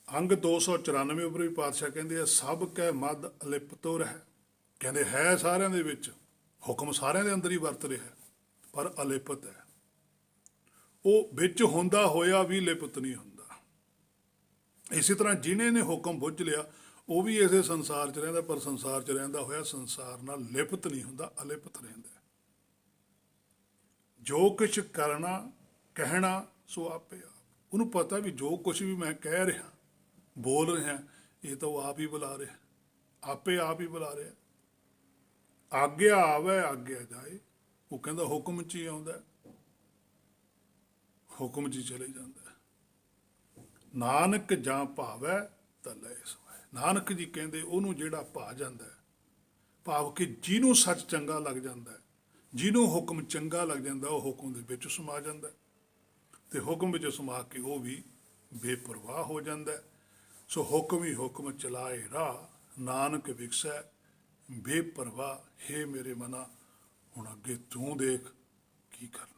ਅੰਗ 294 ਉੱਪਰ ਵੀ ਪਾਤਸ਼ਾਹ ਕਹਿੰਦੇ ਆ, ਸਭ ਕੈ ਮਦ ਅਲਿਪਤੋ ਰਹਿ। ਕਹਿੰਦੇ ਹੈ ਸਾਰਿਆਂ ਦੇ ਵਿੱਚ, ਹੁਕਮ ਸਾਰਿਆਂ ਦੇ ਅੰਦਰ ਹੀ ਵਰਤ ਰਿਹਾ, ਪਰ ਅਲਿਪਤ ਹੈ। ਉਹ ਵਿੱਚ ਹੁੰਦਾ ਹੋਇਆ ਵੀ ਲਿਪਤ ਨਹੀਂ ਹੁੰਦਾ। ਇਸੇ ਤਰ੍ਹਾਂ ਜਿਹਨੇ ਨੇ ਹੁਕਮ ਬੁੱਝ ਲਿਆ ਉਹ ਵੀ ਇਸੇ ਸੰਸਾਰ 'ਚ ਰਹਿੰਦਾ, ਪਰ ਸੰਸਾਰ 'ਚ ਰਹਿੰਦਾ ਹੋਇਆ ਸੰਸਾਰ ਨਾਲ ਲਿਪਤ ਨਹੀਂ ਹੁੰਦਾ, ਅਲਿਪਤ ਰਹਿੰਦਾ। ਜੋ ਕੁਛ ਕਰਨਾ ਕਹਿਣਾ ਸੋ ਆਪੇ ਆਪ। ਉਹਨੂੰ ਪਤਾ ਵੀ ਜੋ ਕੁਛ ਵੀ ਮੈਂ ਕਹਿ ਰਿਹਾ, ਬੋਲ ਰਿਹਾ, ਇਹ ਤਾਂ ਉਹ ਆਪ ਹੀ ਬੁਲਾ ਰਿਹਾ, ਆਪੇ ਆਪ ਹੀ ਬੁਲਾ ਰਿਹਾ। ਆਗਿਆ ਆਵੇ ਆਗਿਆ ਜਾਏ, ਉਹ ਕਹਿੰਦਾ ਹੁਕਮ 'ਚ ਹੀ ਆਉਂਦਾ, ਹੁਕਮ 'ਚ ਹੀ ਚਲੇ ਜਾਂਦਾ। ਨਾਨਕ ਜਾਂ ਭਾਵੈ ਤਾਂ ਲੈ ਸਮਾਏ। ਨਾਨਕ ਜੀ ਕਹਿੰਦੇ ਉਹਨੂੰ ਜਿਹੜਾ ਭਾ ਜਾਂਦਾ, ਭਾਵ ਕਿ ਜਿਹਨੂੰ ਸੱਚ ਚੰਗਾ ਲੱਗ ਜਾਂਦਾ, ਜਿਹਨੂੰ ਹੁਕਮ ਚੰਗਾ ਲੱਗ ਜਾਂਦਾ, ਉਹ ਹੁਕਮ ਦੇ ਵਿੱਚ ਸਮਾ ਜਾਂਦਾ, ਤੇ ਹੁਕਮ ਵਿੱਚ ਸਮਾ ਕੇ ਉਹ ਵੀ ਬੇਪਰਵਾਹ ਹੋ ਜਾਂਦਾ। ਸੋ ਹੁਕਮ ਹੀ ਹੁਕਮ ਚਲਾਏ ਰਾਹ, ਨਾਨਕ ਵਿਕਸੈ ਬੇਪਰਵਾਹ। ਹੇ ਮੇਰੇ ਮਨਾ, ਹੁਣ ਅੱਗੇ ਤੂੰ ਦੇਖ ਕੀ ਕਰਨਾ।